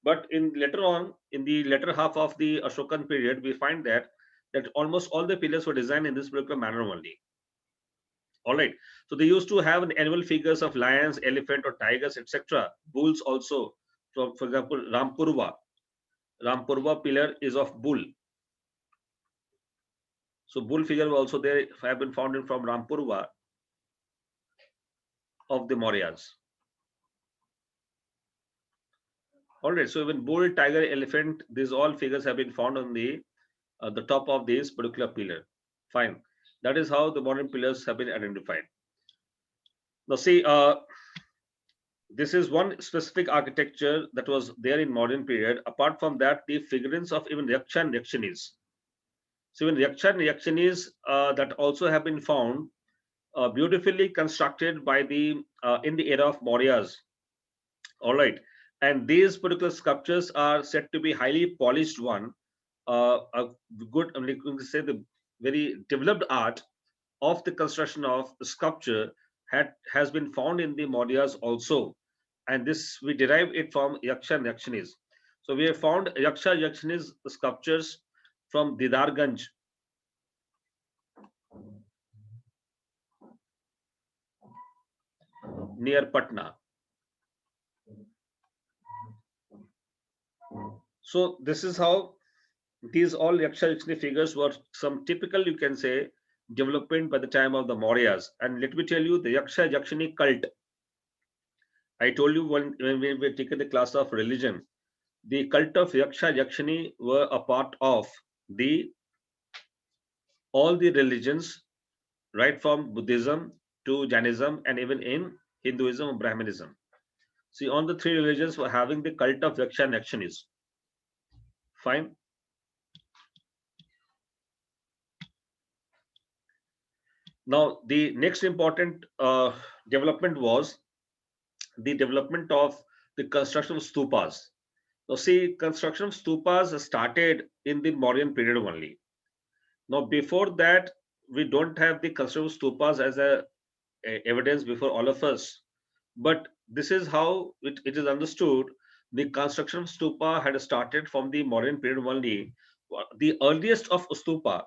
But in later on, in the latter half of the Ashokan period, we find that almost all the pillars were designed in this particular manner only. All right. So they used to have animal figures of lions, elephant, or tigers, etc. Bulls also. So, for example, Rampurva pillar is of bull. So bull figure also there have been found in from Rampurva of the Mauryas. All right, so even bull, tiger, elephant, these all figures have been found on the top of this particular pillar. Fine, that is how the modern pillars have been identified. Now see, this is one specific architecture that was there in modern period. Apart from that, the figurines of even Yaksha and Yakshinis. So even Yaksha and Yakshinis that also have been found beautifully constructed by the in the era of Mauryas. All right, and these particular sculptures are said to be highly polished one, a good, I mean, you can say the very developed art of the construction of sculpture has been found in the Mauryas also, and this we derive it from Yaksha and Yakshinis. So we have found Yaksha Yakshinis sculptures from Didarganj, near Patna. So this is how these all Yaksha Yakshini figures were some typical, you can say, development by the time of the Mauryas. And let me tell you, the Yaksha Yakshini cult. I told you when we were taking the class of religion, the cult of Yaksha Yakshini were a part of the all the religions, right from Buddhism to Jainism and even in Hinduism and Brahmanism. See, all the three religions were having the cult of Yaksha and Yakshinis. Fine. Now, the next important development was the development of the construction of stupas. Now, see, construction of stupas started in the Mauryan period only. Now, before that, we don't have the construction of stupas as a evidence before all of us. But this is how it is understood. The construction of stupa had started from the Mauryan period only. The earliest of stupa,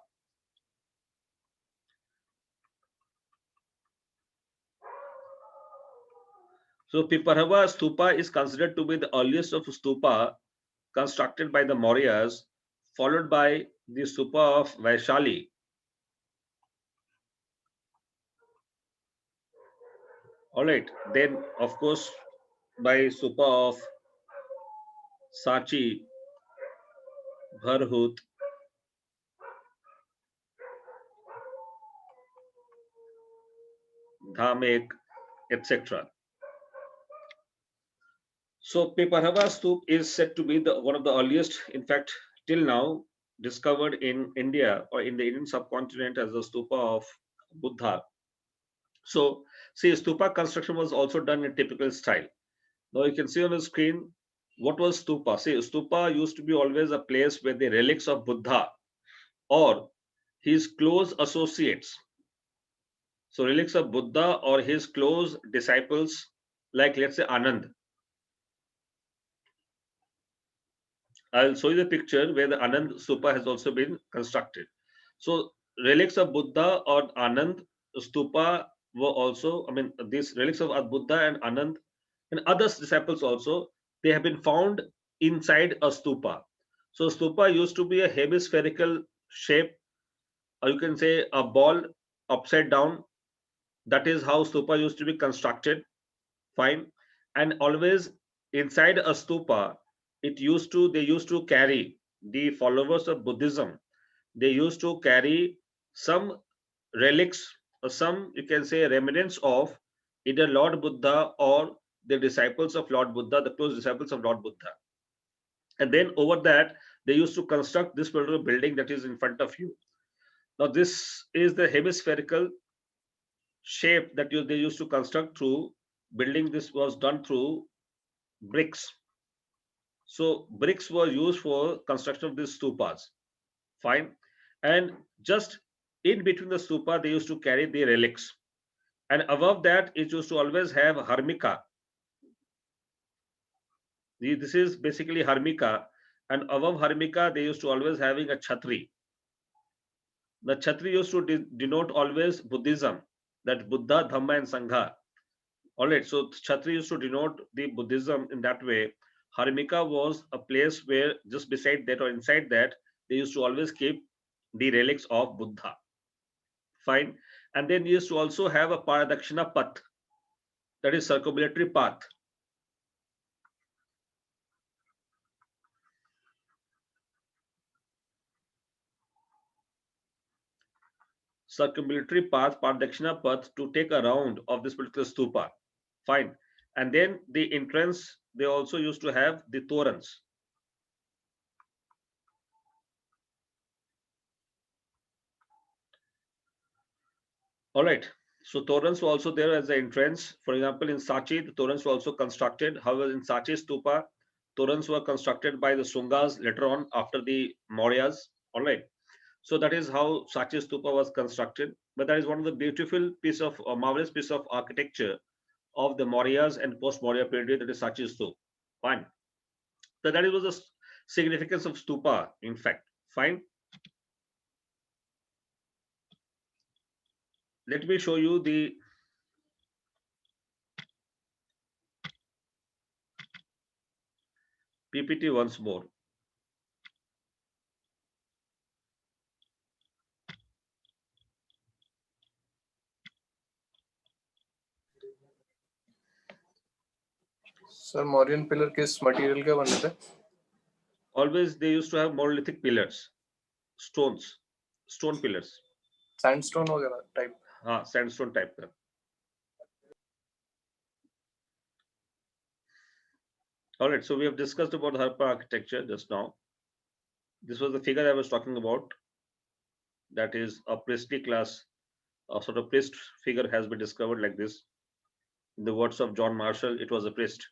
so Piparhava stupa is considered to be the earliest of stupa constructed by the Mauryas, followed by the stupa of Vaishali. All right, then of course by stupa of Sachi, Bharhut, Dhamek, etc. So Piparhava Stup is said to be one of the earliest, in fact, till now, discovered in India or in the Indian subcontinent as the stupa of Buddha. So, see, stupa construction was also done in typical style. Now you can see on the screen what was stupa. See, stupa used to be always a place where the relics of Buddha or his close associates. So relics of Buddha or his close disciples, like let's say Anand. I'll show you the picture where the Anand stupa has also been constructed. So relics of Buddha or Anand stupa were also, I mean, these relics of Buddha and Anand and other disciples also, they have been found inside a stupa. So stupa used to be a hemispherical shape, or you can say a ball upside down. That is how stupa used to be constructed. Fine. And always inside a stupa, they used to carry the followers of Buddhism. They used to carry some relics or some, you can say, remnants of either Lord Buddha or the disciples of Lord Buddha, the close disciples of Lord Buddha. And then over that, they used to construct this particular building that is in front of you. Now, this is the hemispherical shape that they used to construct through building. This was done through bricks. So bricks were used for construction of these stupas. Fine. And just in between the stupa, they used to carry the relics. And above that, it used to always have harmika. This is basically harmika. And above harmika, they used to always having a chhatri. The chhatri used to denote always Buddhism, that Buddha, Dhamma, and Sangha. All right, so chhatri used to denote the Buddhism in that way. Harmika was a place where just beside that or inside that, they used to always keep the relics of Buddha. Fine. And then you used to also have a Paradakshina Path, that is circumambulatory path. Circumambulatory path, Paradakshina Path, to take a round of this particular stupa. Fine. And then the entrance, they also used to have the torans. All right. So torans were also there as the entrance. For example, in Sachi, the torans were also constructed. However, in Sachi Stupa, torans were constructed by the Sungas later on after the Mauryas. All right. So that is how Sachi Stupa was constructed. But that is one of the beautiful piece of marvelous piece of architecture of the Mauryas and post-Maurya period, that is Sachi Stupa. Fine. So that was the significance of Stupa, in fact. Fine. Let me show you the PPT once more. Sir Mauryan pillar किस material के बने थे? Always they used to have monolithic pillars, stones, stone pillars. Sandstone वगैरह type? हाँ, sandstone type का. All right, so we have discussed about Harappa architecture just now. This was the figure I was talking about. That is a priestly class, a sort of priest figure has been discovered like this. In the words of John Marshall, it was a priest.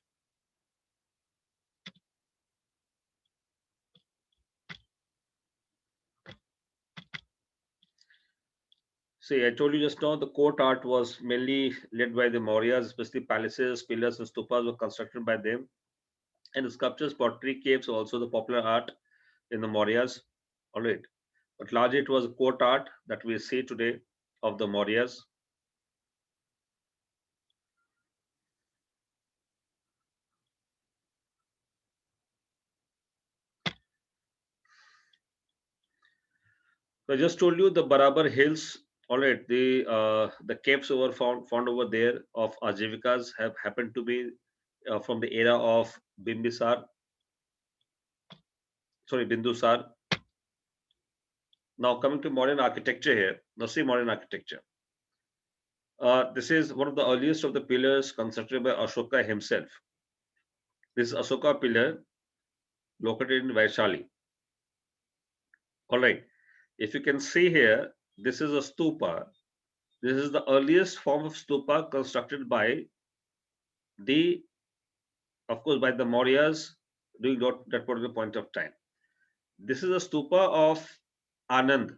See, I told you just now the court art was mainly led by the Mauryas, especially palaces, pillars, and stupas were constructed by them. And the sculptures, pottery, caves, also the popular art in the Mauryas. All right. But largely it was court art that we see today of the Mauryas. So I just told you the Barabar Hills. All right, the caves were found over there of Ajivikas have happened to be from the era of Bindusar. Now coming to modern architecture here. Now see modern architecture. This is one of the earliest of the pillars constructed by Ashoka himself. This is Ashoka pillar located in Vaishali. All right. If you can see here, this is a stupa. This is the earliest form of stupa constructed by the, of course, by the Mauryas during that particular point of time. This is a stupa of Anand.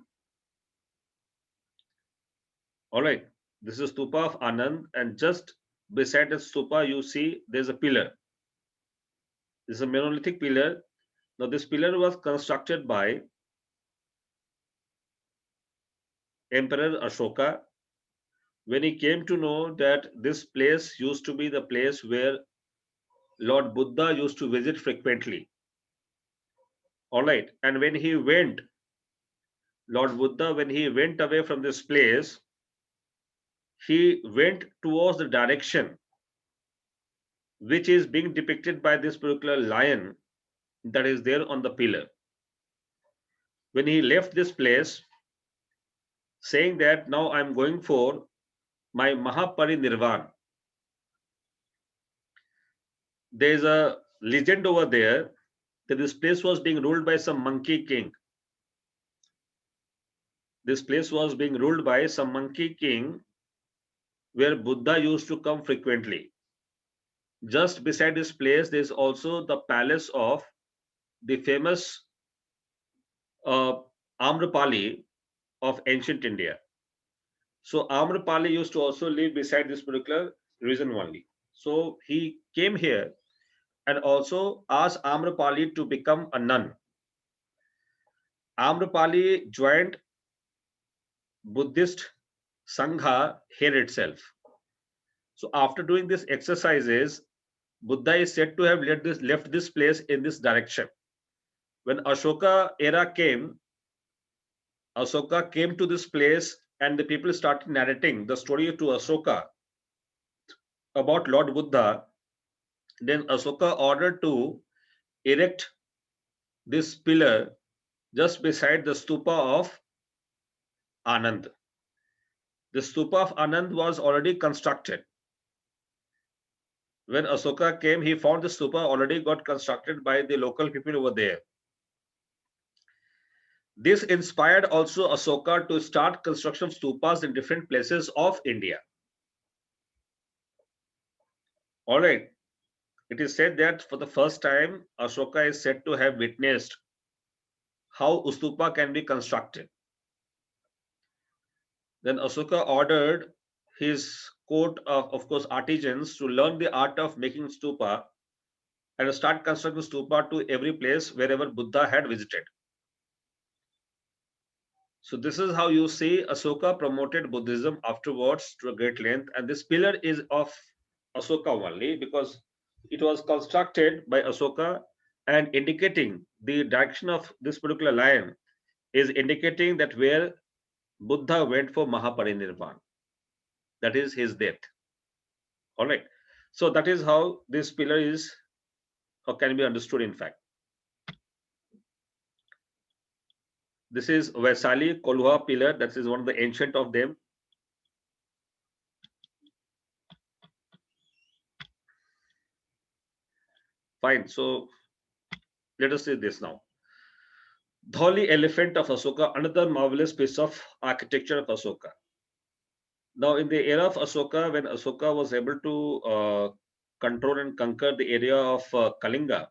All right. This is a stupa of Anand, and just beside the stupa, you see there's a pillar. This is a monolithic pillar. Now, this pillar was constructed by Emperor Ashoka when he came to know that this place used to be the place where Lord Buddha used to visit frequently. All right. And when he went, Lord Buddha, when he went away from this place, he went towards the direction which is being depicted by this particular lion that is there on the pillar. When he left this place, saying that now I'm going for my Mahaparinirvan. There's a legend over there that this place was being ruled by some monkey king. This place was being ruled by some monkey king where Buddha used to come frequently. Just beside this place, there's also the palace of the famous Amrapali of ancient India. So Amrapali used to also live beside this particular region only. So he came here and also asked Amrapali to become a nun. Amrapali joined Buddhist Sangha here itself. So after doing these exercises, Buddha is said to have left this place in this direction. When Ashoka era came, Ashoka came to this place and the people started narrating the story to Ashoka about Lord Buddha, then Ashoka ordered to erect this pillar just beside the stupa of Anand. The stupa of Anand was already constructed. When Ashoka came, he found the stupa already got constructed by the local people over there. This inspired also Ashoka to start construction of stupas in different places of India. All right. It is said that for the first time, Ashoka is said to have witnessed how stupa can be constructed. Then Ashoka ordered his court of course, artisans to learn the art of making stupa and start constructing stupa to every place wherever Buddha had visited. So this is how you see Ashoka promoted Buddhism afterwards to a great length. And this pillar is of Ashoka only because it was constructed by Ashoka, and indicating the direction of this particular line is indicating that where Buddha went for Mahaparinirvan, that is his death. All right. So that is how this pillar is or can be understood in fact. This is Vaisali Kolha pillar. That is one of the ancient of them. Fine. So let us see this now. Dholi elephant of Ashoka, another marvelous piece of architecture of Ashoka. Now, in the era of Ashoka, when Ashoka was able to control and conquer the area of Kalinga,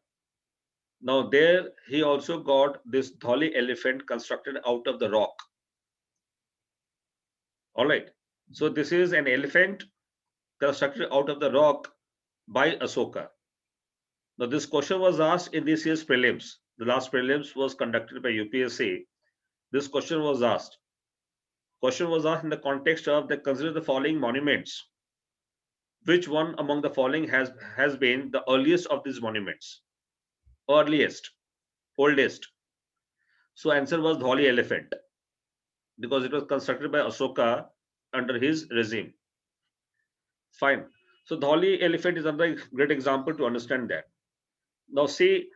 now there he also got this Dholi elephant constructed out of the rock. All right. So this is an elephant constructed out of the rock by Ashoka. Now this question was asked in this year's prelims. The last prelims was conducted by UPSC. This question was asked. Question was asked in the context of the consider the following monuments. Which one among the following has been the earliest of these monuments? Earliest, oldest. So answer was Dholi elephant because it was constructed by Ashoka under his regime. Fine. So Dholi elephant is another great example to understand that. Now see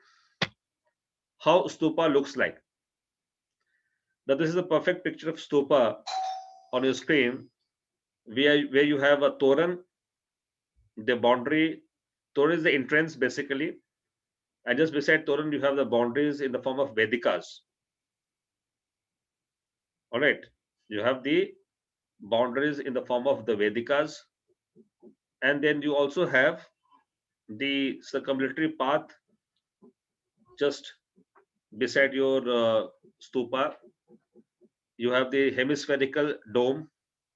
how stupa looks like. Now this is a perfect picture of stupa on your screen where you have a toran, the boundary. Toran is the entrance basically, and just beside toran you have the boundaries in the form of Vedikas. All right, you have the boundaries in the form of the Vedikas, and then you also have the circumambulatory path just beside your stupa. You have the hemispherical dome,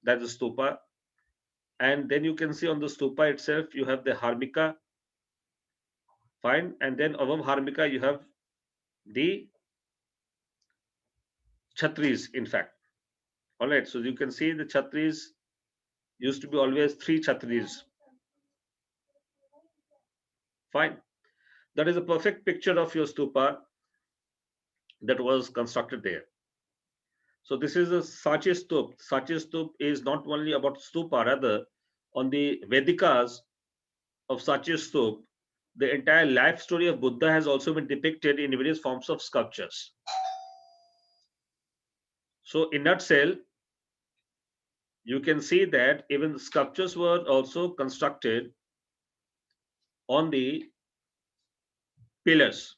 that is stupa, and then you can see on the stupa itself you have the harmika. Fine, and then above harmika you have the chhatris in fact. All right, so you can see the chhatris used to be always 3 chhatris. Fine, that is a perfect picture of your stupa that was constructed there. So this is a Sachi Stup. Sachi Stup is not only about stupa, rather on the Vedikas of Sachi Stup, the entire life story of Buddha has also been depicted in various forms of sculptures. So in nutshell, you can see that even sculptures were also constructed on the pillars,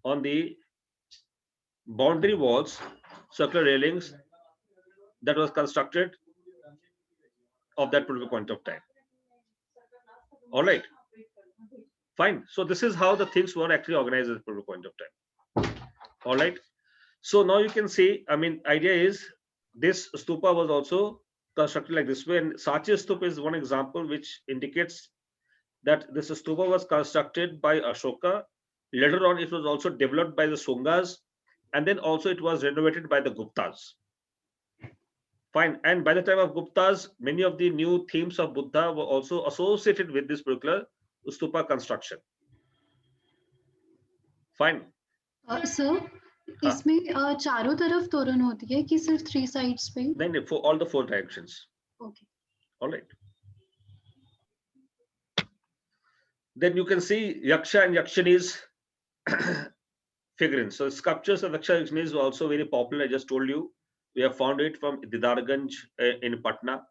on the boundary walls, circular railings that was constructed of that particular point of time. All right, fine. So this is how the things were actually organized at that particular point of time. All right. So now you can see, I mean, idea is this stupa was also constructed like this way. And Sachi Stupa is one example which indicates that this stupa was constructed by Ashoka. Later on, it was also developed by the Sungas, and then also it was renovated by the Guptas. Fine. And by the time of Guptas, many of the new themes of Buddha were also associated with this particular stupa construction. Fine. Sir, हाँ इसमें चारों तरफ तोरण होती है कि सिर्फ 3 sides पे? नहीं नहीं, for all the 4 directions. Okay. All right. Then you can see Yaksha and Yakshinis figurines. So sculptures of Yaksha and Yakshinis were also very popular. I just told you. We have found it from Didarganj in Patna.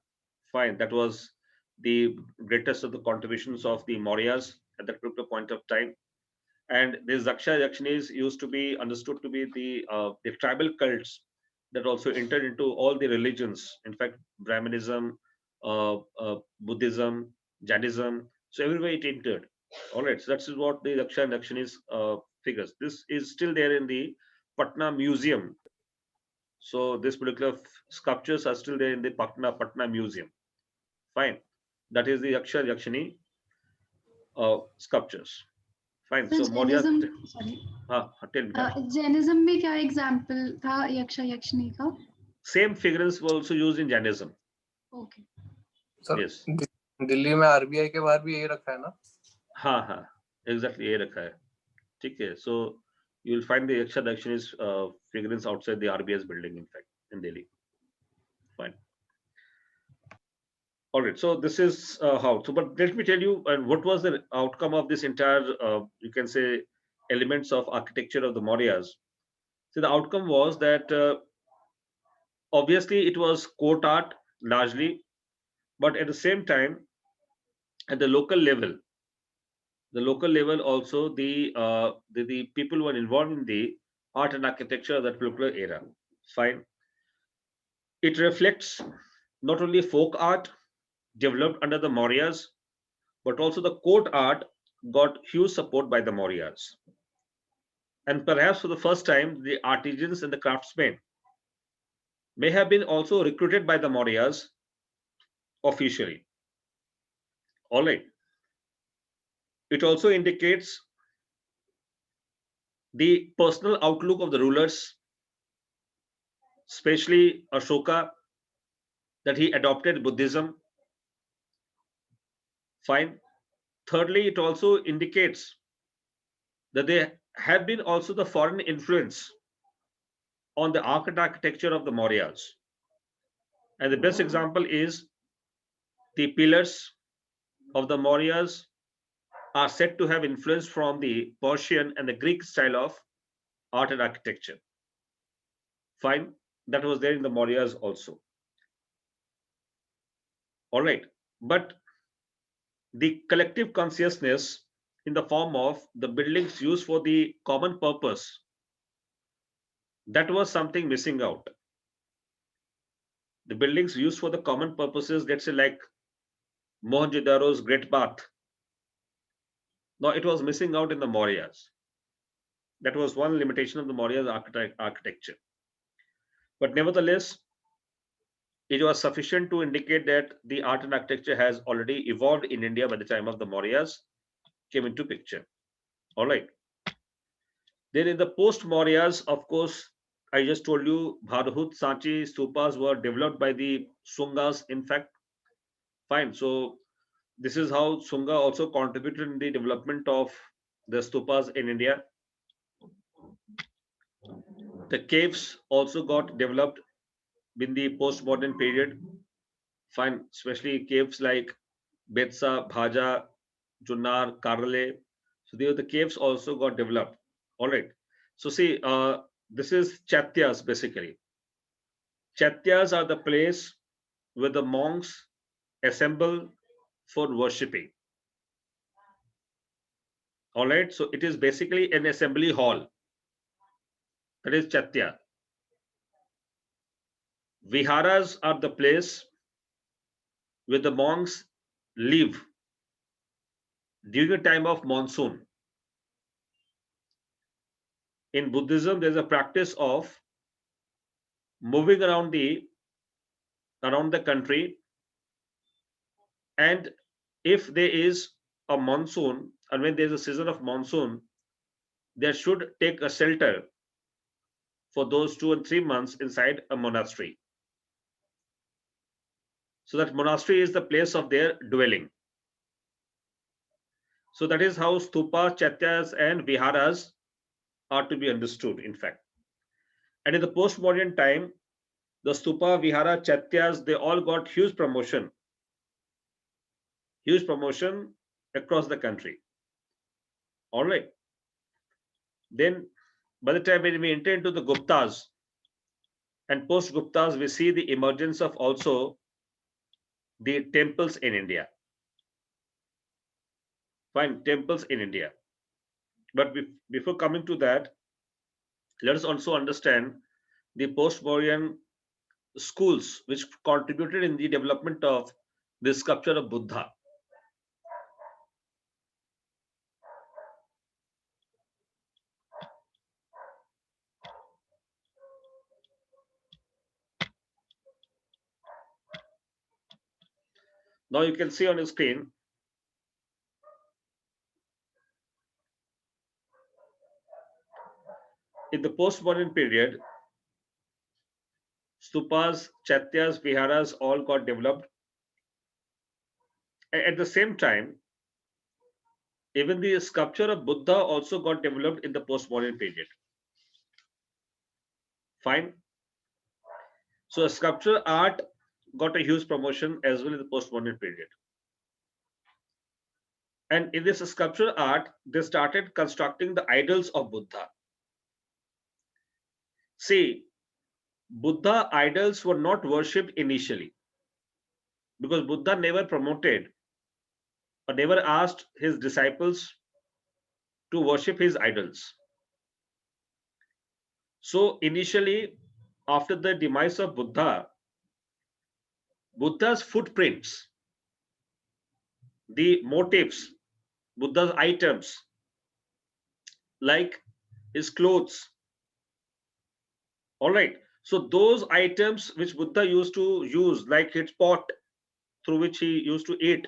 Fine, that was the greatest of the contributions of the Mauryas at that particular point of time. And these Yaksha Yakshinis used to be understood to be the tribal cults that also entered into all the religions. In fact, Brahmanism, Buddhism, Jainism. So everywhere it entered. All right. So that's what the Yaksha and Yakshinis figures. This is still there in the Patna Museum. So this particular sculptures are still there in the Patna Museum. Fine. That is the Yaksha Yakshini sculptures. Fine. Sir So Maurya. Jainism, sorry, Tell me. Jainism में क्या example था यक्षा यक्षिणी का? Same figurines were also used in Jainism. Okay. Sir Yes. Delhi में RBI के बाहर भी यही रखा है ना? हाँ, exactly ये रखा है. ठीक है. So you will find the Yaksha Dakshinis figurines outside the RBS building, in fact, in Delhi. Fine. All right. So this is how. So, but let me tell you, what was the outcome of this entire, you can say, elements of architecture of the Mauryas. So the outcome was that obviously it was court art largely, but at the same time, at the local level also, the people who were involved in the art and architecture of that particular era. Fine. It reflects not only folk art developed under the Mauryas, but also the court art got huge support by the Mauryas. And perhaps for the first time, the artisans and the craftsmen may have been also recruited by the Mauryas officially. All right. It also indicates the personal outlook of the rulers, especially Ashoka, that he adopted Buddhism. Fine. Thirdly, it also indicates that there have been also the foreign influence on the architecture of the Mauryas. And the best example is the pillars of the Mauryas are said to have influence from the Persian and the Greek style of art and architecture. Fine. That was there in the Mauryas also. All right. But the collective consciousness in the form of the buildings used for the common purpose, that was something missing out. The buildings used for the common purposes, let's say like Mohenjo-daro's Great Bath. Now it was missing out in the Mauryas. That was one limitation of the Mauryas architecture. But nevertheless, it was sufficient to indicate that the art and architecture has already evolved in India by the time of the Mauryas came into picture. All right. Then in the post-Mauryas, of course, I just told you, Bharhut, Sanchi stupas were developed by the Sungas, in fact. Fine. So this is how Sunga also contributed in the development of the stupas in India. The caves also got developed in the postmodern period. Fine, especially caves like Betsa, Bhaja, Junnar, Karale. So the caves also got developed. All right. So see, this is Chaityas basically. Chaityas are the place where the monks assemble for worshipping. All right. So it is basically an assembly hall. That is Chaitya. Viharas are the place where the monks live during the time of monsoon. In Buddhism, there's a practice of moving around the country, and if there is a monsoon, and when there's a season of monsoon, they should take a shelter for those 2 and 3 months inside a monastery. So that monastery is the place of their dwelling. So that is how stupa, chaityas, and viharas are to be understood, in fact. And in the post-modern time, the stupa, vihara, chaityas, they all got huge promotion across the country. All right. Then by the time when we enter into the Guptas and post-Guptas, we see the emergence of also the temples in India. Fine, temples in India. But before coming to that, let us also understand the post-modern schools which contributed in the development of the sculpture of Buddha. Now you can see on your screen in the post-modern period, stupas, chaityas, viharas all got developed. At the same time, even the sculpture of Buddha also got developed in the post-modern period. Fine. So sculpture art got a huge promotion as well in the post-modern period. And in this sculpture art, they started constructing the idols of Buddha. See, Buddha idols were not worshipped initially because Buddha never promoted or never asked his disciples to worship his idols. So initially, after the demise of Buddha, Buddha's footprints, the motifs, Buddha's items, like his clothes, all right. So those items which Buddha used to use, like his pot through which he used to eat,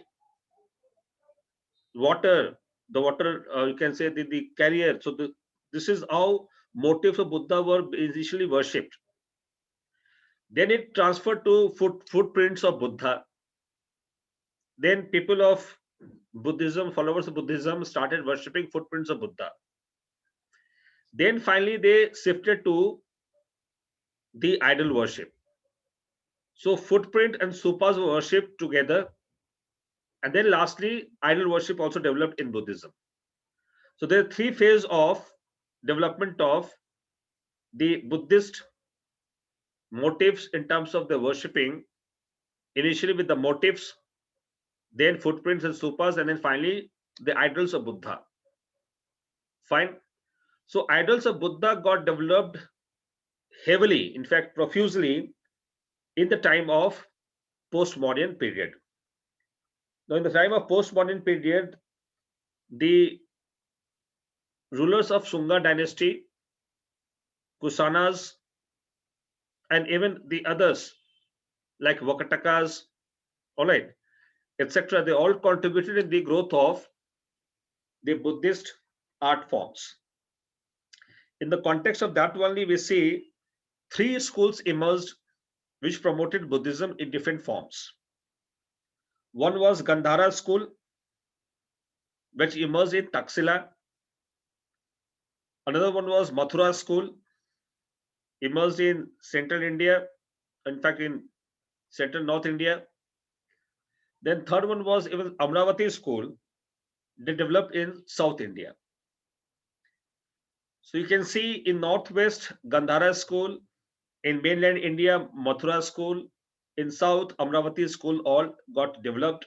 water, the water, you can say the carrier. So this is how motifs of Buddha were initially worshipped. Then it transferred to footprints of Buddha. Then people of Buddhism, followers of Buddhism, started worshipping footprints of Buddha. Then finally they shifted to the idol worship. So footprint and stupas were worshipped together. And then lastly, idol worship also developed in Buddhism. So there are three phases of development of the Buddhist motifs in terms of the worshipping, initially with the motifs, then footprints and stupas, and then finally the idols of Buddha. Fine. So idols of Buddha got developed heavily, in fact, profusely in the time of postmodern period. Now, in the time of postmodern period, the rulers of Shunga dynasty, Kusanas, and even the others like Vakatakas, all right, etc., they all contributed in the growth of the Buddhist art forms. In the context of that only, we see three schools emerged which promoted Buddhism in different forms. One was Gandhara school, which emerged in Taxila. Another one was Mathura school, emerged in central India, in fact in central North India. Then third one was even Amravati school, they developed in South India. So you can see in Northwest, Gandhara school, in mainland India, Mathura school, in South, Amravati school all got developed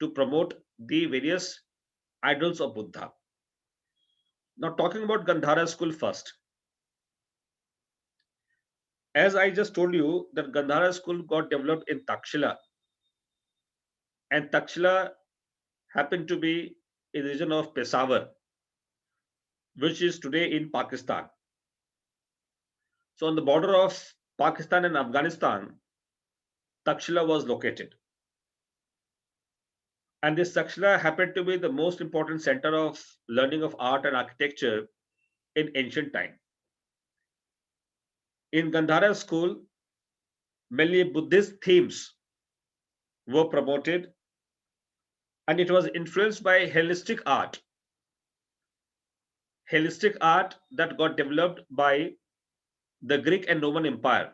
to promote the various idols of Buddha. Now talking about Gandhara school first. As I just told you that Gandhara school got developed in Takshila, and Takshila happened to be in the region of Peshawar, which is today in Pakistan. So on the border of Pakistan and Afghanistan, Takshila was located. And this Takshila happened to be the most important center of learning of art and architecture in ancient time. In Gandhara school, mainly Buddhist themes were promoted, and it was influenced by Hellenistic art. Hellenistic art that got developed by the Greek and Roman Empire,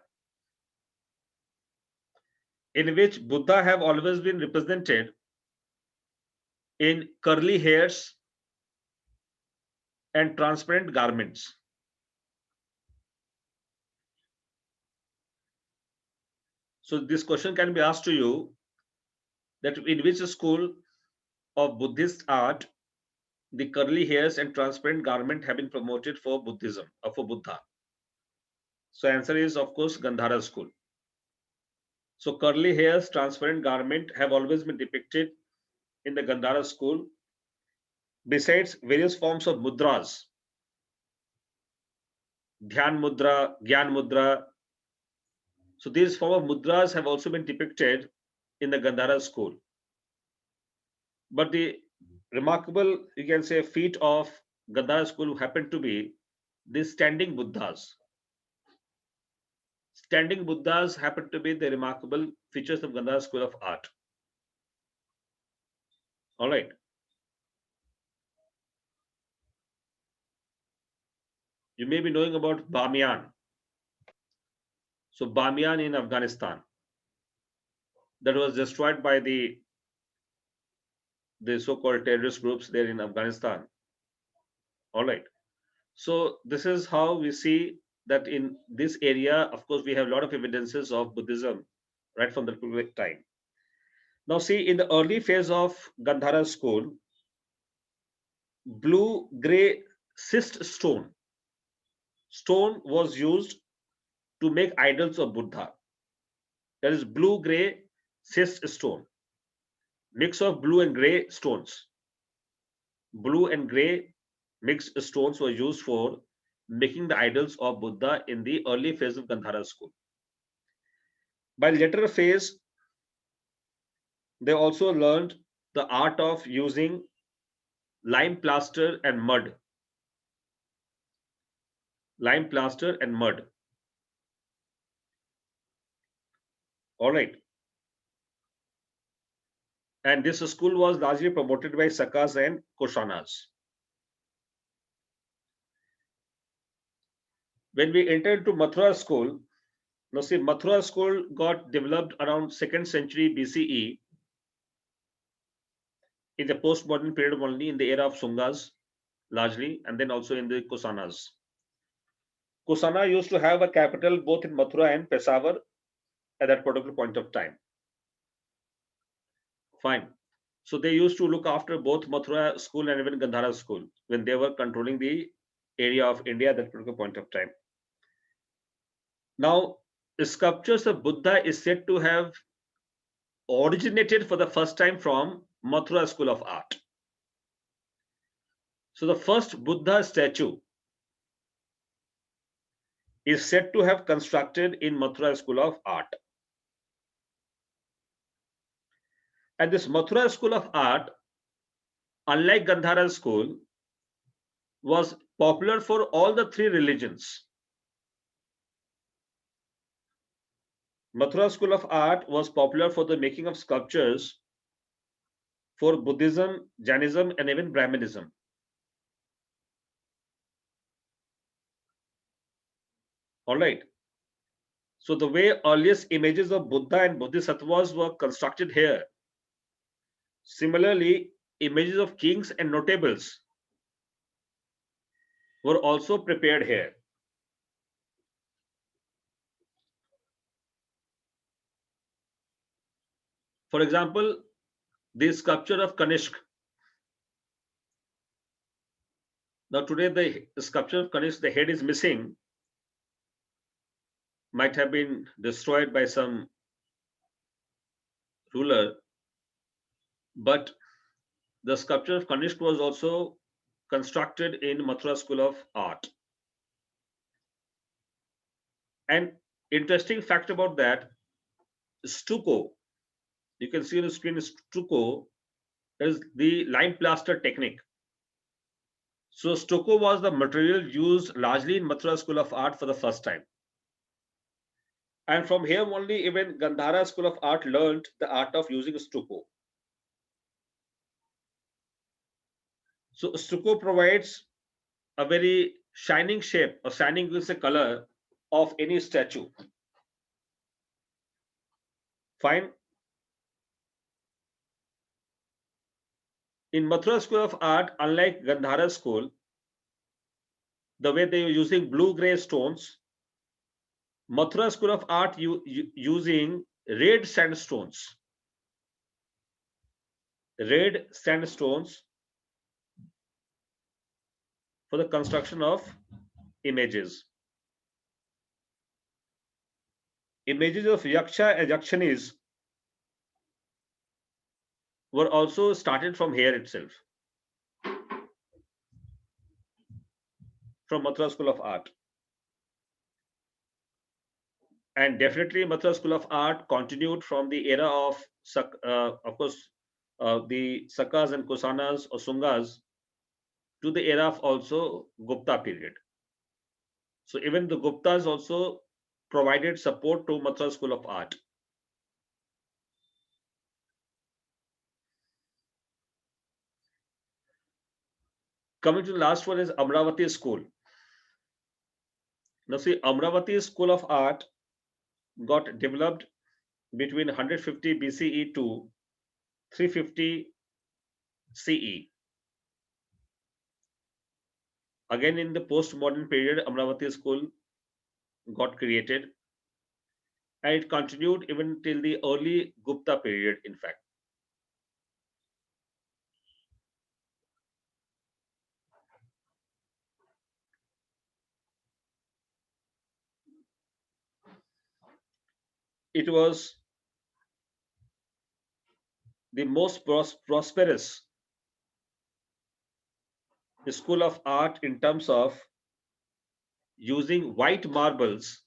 in which Buddha have always been represented in curly hairs and transparent garments. So this question can be asked to you, that in which school of Buddhist art the curly hairs and transparent garment have been promoted for Buddhism or for Buddha? So answer is of course Gandhara school. So curly hairs, transparent garment have always been depicted in the Gandhara school, besides various forms of mudras, Dhyan mudra, Gyan mudra. So these form of mudras have also been depicted in the Gandhara school. But the remarkable, you can say, feat of Gandhara school happened to be these standing Buddhas. Standing Buddhas happen to be the remarkable features of Gandhara school of art. All right. You may be knowing about Bamiyan. So Bamiyan in Afghanistan, that was destroyed by the so-called terrorist groups there in Afghanistan. All right. So this is how we see that in this area, of course, we have a lot of evidences of Buddhism right from the previous time. Now see, in the early phase of Gandhara school, blue-gray schist stone was used to make idols of Buddha. That is blue-gray schist stone, mix of blue and gray stones. Blue and gray mixed stones were used for making the idols of Buddha in the early phase of Gandhara school. By the later phase, they also learned the art of using lime plaster and mud. Lime plaster and mud. All right. And this school was largely promoted by Sakas and Kushanas. When we entered to Mathura school, now see, Mathura school got developed around 2nd century BCE, in the postmodern period only, in the era of Sungas largely, and then also in the Kusanas. Kusana used to have a capital both in Mathura and Peshawar at that particular point of time. Fine. So they used to look after both Mathura school and even Gandhara school when they were controlling the area of India at that particular point of time. Now, the sculptures of Buddha is said to have originated for the first time from Mathura school of art. So the first Buddha statue is said to have constructed in Mathura school of art. And this Mathura school of art, unlike Gandhara school, was popular for all the three religions. Mathura school of art was popular for the making of sculptures for Buddhism, Jainism, and even Brahmanism. All right. So the way earliest images of Buddha and Bodhisattvas were constructed here, similarly, images of kings and notables were also prepared here. For example, the sculpture of Kanishk. Now today the sculpture of Kanishk, the head is missing, might have been destroyed by some ruler, but the sculpture of Kanishk was also constructed in Mathura school of art. And interesting fact about that, stucco, you can see on the screen, stucco is the lime plaster technique. So stucco was the material used largely in Mathura school of art for the first time. And from here only even Gandhara school of art learned the art of using stucco. So stucco provides a very shining shape, or shining is a color of any statue. Fine. In Mathura School of Art, unlike Gandhara School, the way they were using blue-gray stones, Mathura School of Art using red sandstones. Red sandstones for the construction of images. Images of Yaksha and Yakshanis were also started from here itself, from Mathura School of Art. And definitely Mathura School of Art continued from the era of course, the Sakas and Kusanas or Sungas to the era of also Gupta period. So even the Guptas also provided support to Mathura School of Art. Coming to the last one is Amravati School. Now see, Amravati School of Art got developed between 150 BCE to 350 CE. Again, in the post-modern period, Amravati School got created, and it continued even till the early Gupta period, in fact. It was the most prosperous school of art in terms of using white marbles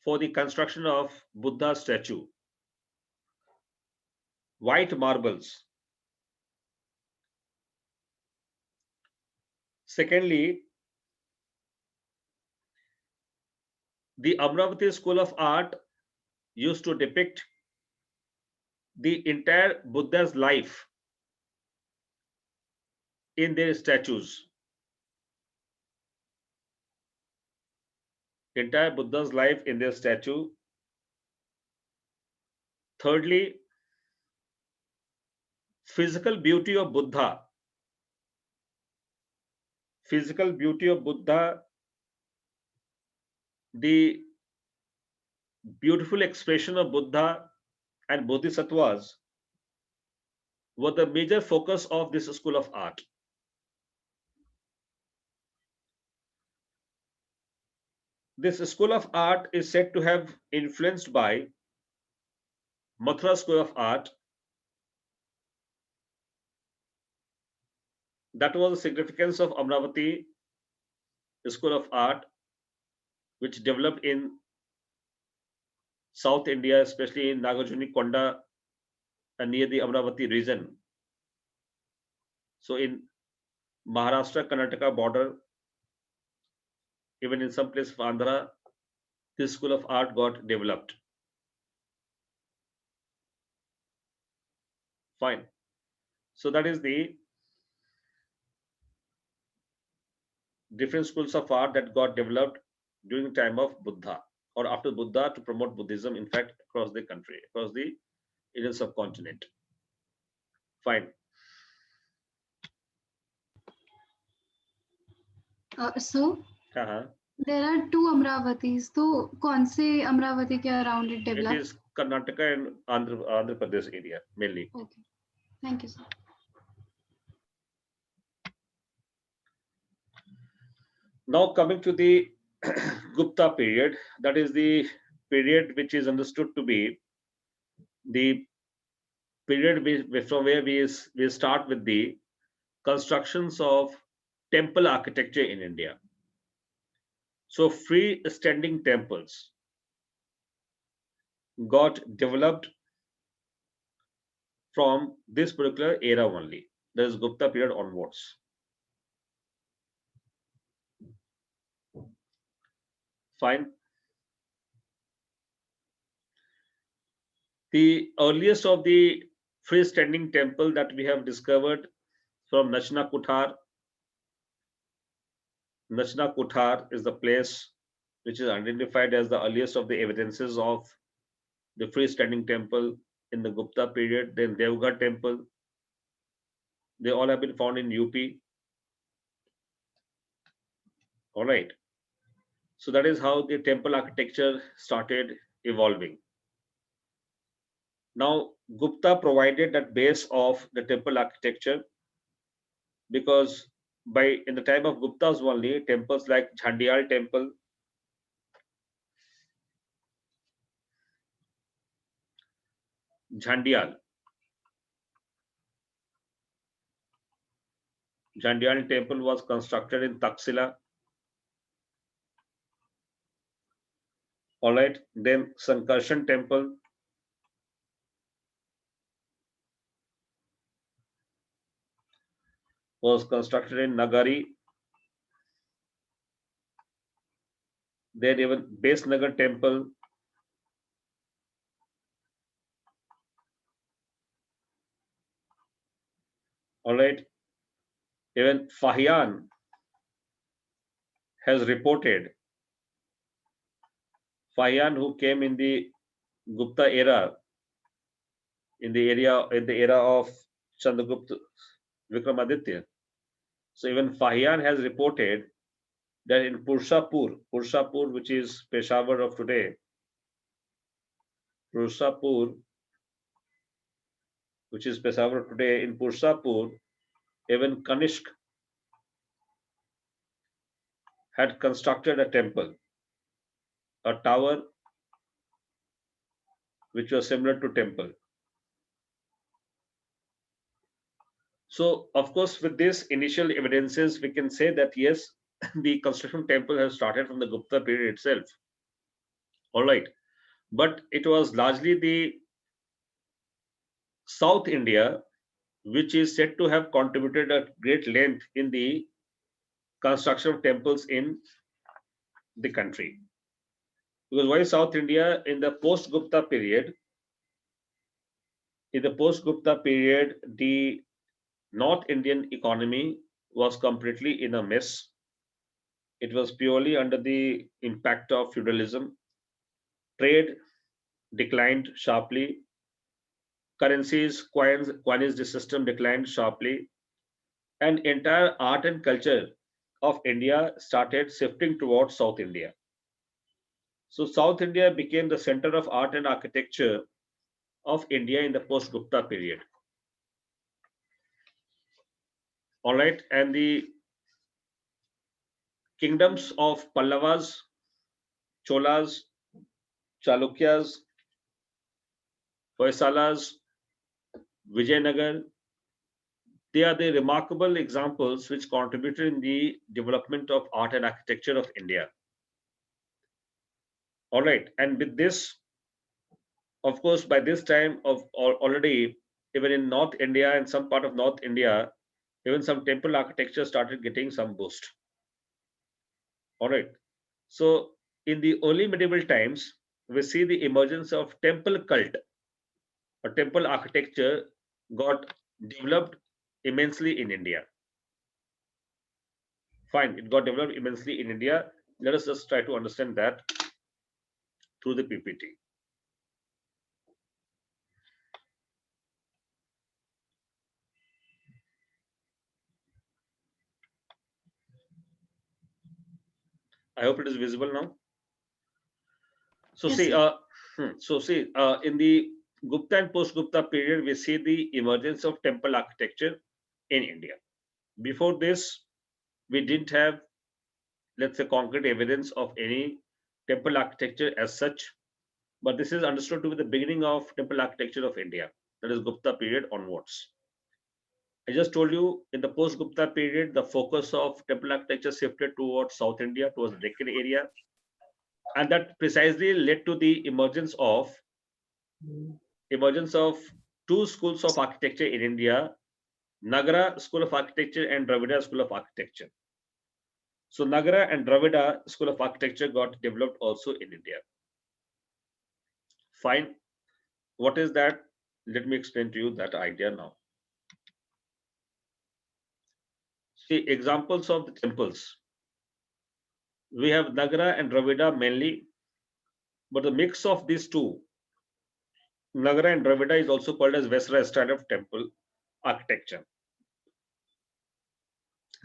for the construction of Buddha statue. White marbles. Secondly, the Amravati School of Art used to depict the entire Buddha's life in their statues. Entire Buddha's life in their statue. Thirdly, physical beauty of Buddha. Physical beauty of Buddha, the beautiful expression of Buddha and Bodhisattvas were the major focus of this school of art. This school of art is said to have influenced by Mathura School of Art. That was the significance of Amravati School of Art, which developed in South India, especially in Nagarjuni Konda and near the Amravati region. So in Maharashtra, Karnataka border, even in some place of Andhra, this school of art got developed. Fine. So that is the different schools of art that got developed during the time of Buddha or after Buddha to promote Buddhism, in fact, across the country, across the Indian subcontinent. Fine. So there are two Amravatis. So कौन से Amravati के around it developed? It is Karnataka and Andhra Pradesh area mainly. Okay. Thank you, sir. Now coming to the Gupta period, that is the period which is understood to be the period from where we start with the constructions of temple architecture in India. So free-standing temples got developed from this particular era only. That is Gupta period onwards. Fine. The earliest of the freestanding temple that we have discovered from Nachna Kuthar. Nachna Kuthar is the place which is identified as the earliest of the evidences of the freestanding temple in the Gupta period. Then Devgarh temple, they all have been found in UP. All right. So that is how the temple architecture started evolving. Now, Gupta provided that base of the temple architecture because in the time of Guptas only, temples like Jhandial temple, Jhandial, Jhandial temple was constructed in Taxila. All right. Then Sankarshan temple was constructed in Nagari. Then even Base Nagar temple, all right. Even Fahian has reported, Fahian who came in the Gupta era, in the era of Chandragupta Vikramaditya. So even Fahian has reported that in Purshapur, which is Peshawar of today, Purshapur, which is Peshawar today, in Purshapur, even Kanishk had constructed a temple, a tower which was similar to temple. So, of course, with this initial evidences, we can say that yes, the construction of temple has started from the Gupta period itself. All right, but it was largely the South India which is said to have contributed at great length in the construction of temples in the country. Because why South India? In the post-Gupta period, the North Indian economy was completely in a mess. It was purely under the impact of feudalism. Trade declined sharply. Coinage system declined sharply. And entire art and culture of India started shifting towards South India. So South India became the center of art and architecture of India in the post-Gupta period. All right, and the kingdoms of Pallavas, Cholas, Chalukyas, Hoysalas, Vijayanagar, they are the remarkable examples which contributed in the development of art and architecture of India. All right, and with this, of course, by this time of already, even in North India and some part of North India, even some temple architecture started getting some boost. All right. So in the early medieval times, we see the emergence of temple cult or temple architecture got developed immensely in India. Fine, it got developed immensely in India. Let us just try to understand that through the PPT. I hope it is visible now. So Yes, see, sir. in the Gupta and post-Gupta period, we see the emergence of temple architecture in India. Before this, we didn't have, let's say, concrete evidence of any temple architecture as such, but this is understood to be the beginning of temple architecture of India, that is Gupta period onwards. I just told you in the post-Gupta period, the focus of temple architecture shifted towards South India, towards the Deccan area, and that precisely led to the emergence of two schools of architecture in India, Nagara School of Architecture and Dravida School of Architecture. So Nagara and Dravida School of Architecture got developed also in India. Fine. What is that? Let me explain to you that idea now. See, examples of the temples We have Nagara and Dravida mainly, but the mix of these two, Nagara and Dravida, is also called as Vesara style of temple architecture.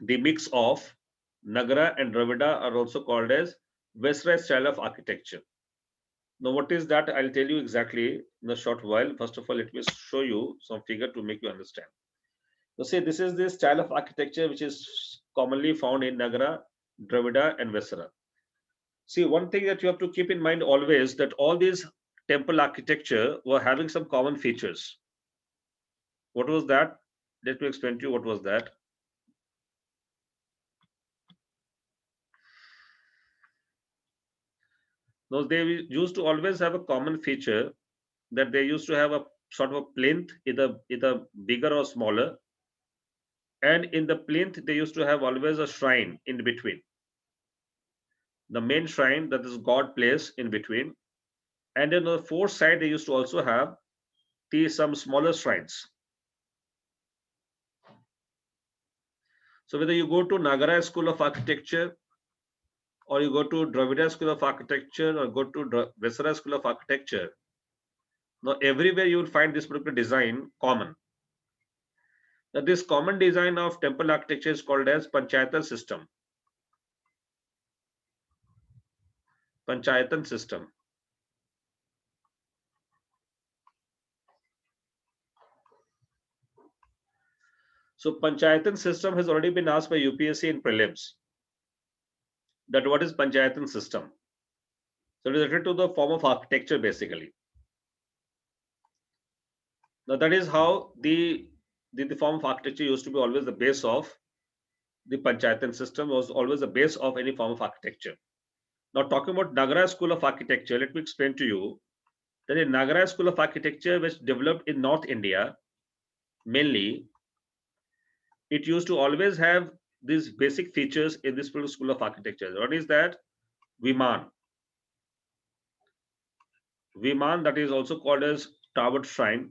The mix of Nagara and Dravida are also called as Vesara style of architecture. Now, what is that? I'll tell you exactly in a short while. First of all, let me show you some figure to make you understand. So, see, this is the style of architecture which is commonly found in Nagara, Dravida, and Vesara. See, one thing that you have to keep in mind always, that all these temple architecture were having some common features. What was that? Let me explain to you what was that. Now, they used to always have a common feature, that they used to have a sort of a plinth, either bigger or smaller, and in the plinth they used to have always a shrine in between. The main shrine, that is God place in between, and on the fourth side they used to also have some smaller shrines. So whether you go to Nagara School of Architecture, or you go to Dravida School of Architecture, or go to Vesara School of Architecture, now everywhere you will find this particular design common. Now this common design of temple architecture is called as Panchayatan system. Panchayatan system. So Panchayatan system has already been asked by UPSC in prelims. That what is Panchayatan system? So it is related to the form of architecture basically. Now that is how the form of architecture used to be always the base of the Panchayatan system, was always the base of any form of architecture. Now talking about Nagara School of Architecture, let me explain to you that in Nagara School of Architecture, which developed in North India, mainly, it used to always have these basic features in this school of architecture. What is that? Viman. Viman, that is also called as towered shrine.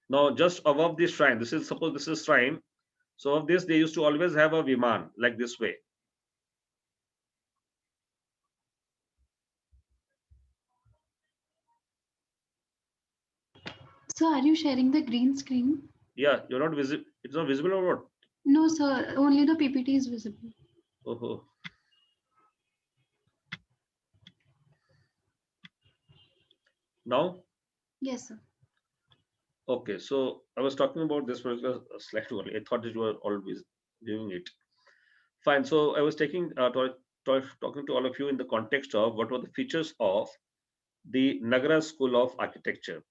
Now, just above this shrine, this is, suppose this is shrine. So of this, they used to always have a Viman like this way. So are you sharing the green screen? Yeah, you're not visible. It's not visible or what? No, sir. Only the PPT is visible. Oh. Now? Yes, sir. Okay, so I was talking about this particular slide only. I thought that you were always doing it. Fine. So I was talking to all of you in the context of what were the features of the Nagara School of Architecture.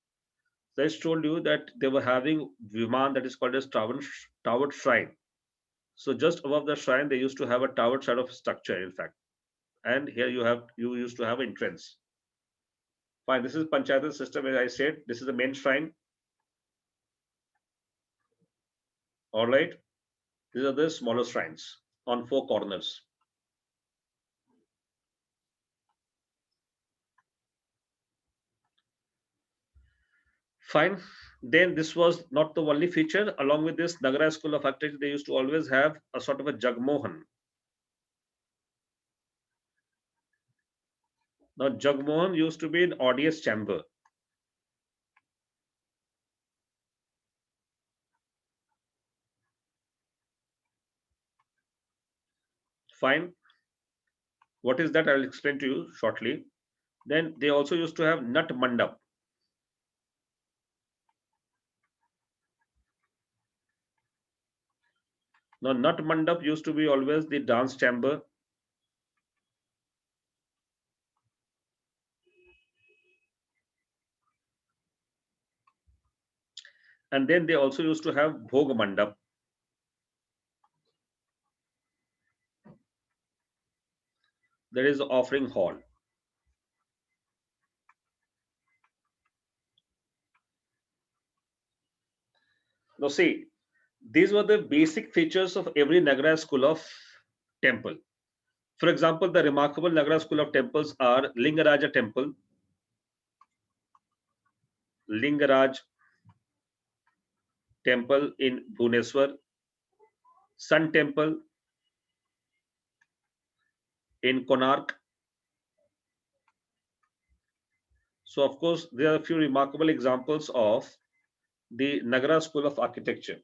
So I told you that they were having Viman, that is called as towered shrine. So just above the shrine, they used to have a towered side of structure, in fact. And here you used to have an entrance. Fine. This is Panchayatan system, as I said. This is the main shrine. All right. These are the smaller shrines on four corners. Fine. Then this was not the only feature. Along with this, Nagara School of Architecture, they used to always have a sort of a Jagmohan. Now, Jagmohan used to be an audience chamber. Fine. What is that? I will explain to you shortly. Then they also used to have Nat Mandap. Now, Nat Mandap used to be always the dance chamber. And then they also used to have Bhog Mandap. There is the offering hall. Now see, these were the basic features of every Nagara school of temple. For example, the remarkable Nagara school of temples are Lingaraja temple, Lingaraj temple in Bhubaneswar, Sun temple, in Konark. So of course, there are a few remarkable examples of the Nagara School of Architecture.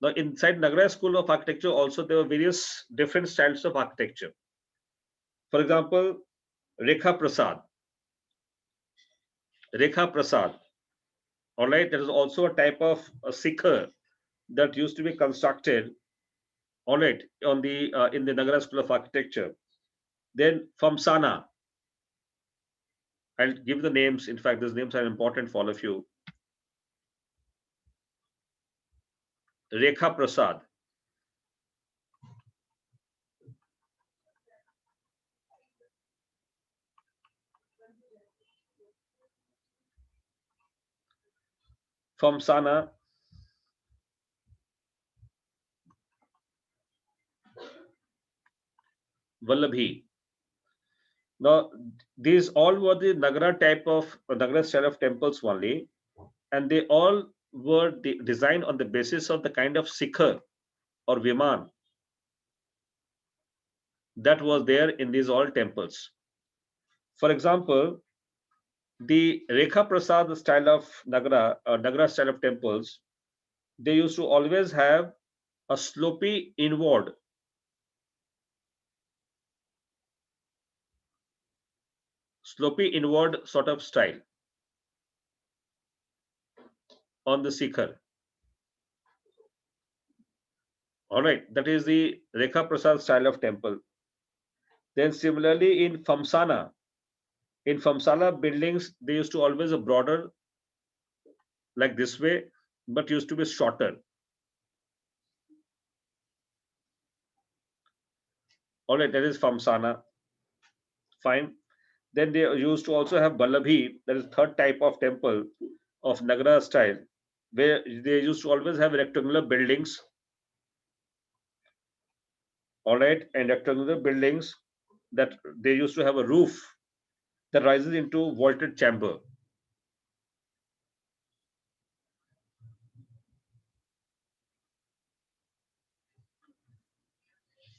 Now inside Nagara School of Architecture also there were various different styles of architecture. For example, Rekha Prasad. Rekha Prasad. All right, there is also a type of a sikhar that used to be constructed, all right, on the in the Nagara School of Architecture. Then Famsana. I'll give the names. In fact, these names are important for all of you. Rekha Prasad. Famsana. Vallabhi. Now, these all were the Nagara type of Nagara style of temples only, and they all were designed on the basis of the kind of sikhar or viman that was there in these all temples. For example, the Rekha Prasad style of Nagara, Nagara style of temples, they used to always have a slopy inward sort of style on the Sikhar. All right, that is the Rekha Prasad style of temple. Then similarly in Famsana buildings, they used to always a broader like this way, but used to be shorter. All right, that is Famsana. Fine. Then they used to also have Vallabhi, that is third type of temple of Nagara style, where they used to always have rectangular buildings. All right, and rectangular buildings that they used to have a roof that rises into vaulted chamber.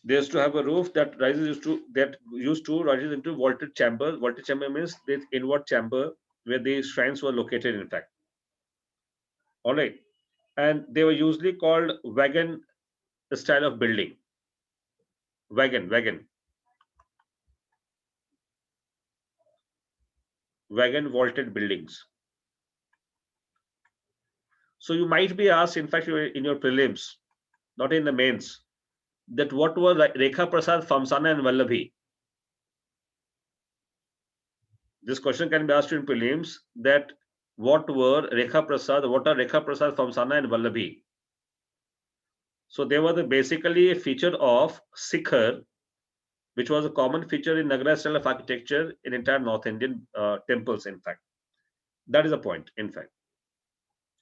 They used to have a roof that used to rises into vaulted chamber. Vaulted chamber means this inward chamber where the shrines were located, in fact. All right, and they were usually called wagon style of building. Wagon vaulted buildings. So you might be asked, in fact, in your prelims, not in the mains, that what were Rekha Prasad, Famsana, and Vallabhi? This question can be asked in prelims that what are Rekha Prasad, Famsana, and Vallabhi? So they were basically a feature of Sikhar, which was a common feature in Nagara style of architecture in entire North Indian temples, in fact. That is the point, in fact.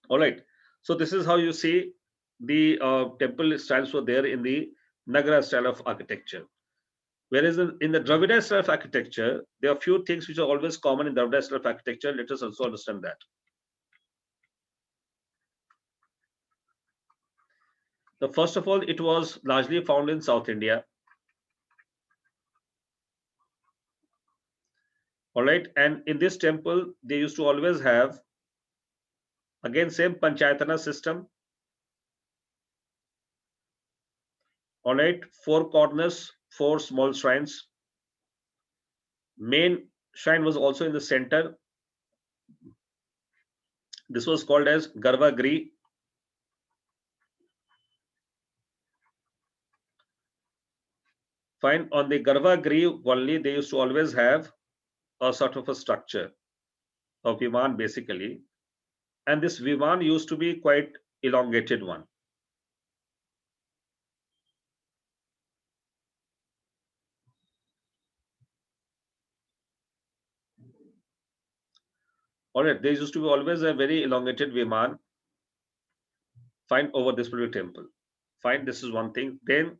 All right. So this is how you see the temple styles were there in the Nagara style of architecture. Whereas in the Dravida style of architecture, there are few things which are always common in Dravida style of architecture. Let us also understand that. The first of all, it was largely found in South India. All right, and in this temple, they used to always have, again, same Panchayatana system. All right, four corners, four small shrines. Main shrine was also in the center. This was called as Garvagri. Fine, on the Garvagri only, they used to always have a sort of a structure of Viman basically. And this Viman used to be quite elongated one. All right, there used to be always a very elongated Viman. Fine, over this particular temple. Fine, this is one thing. Then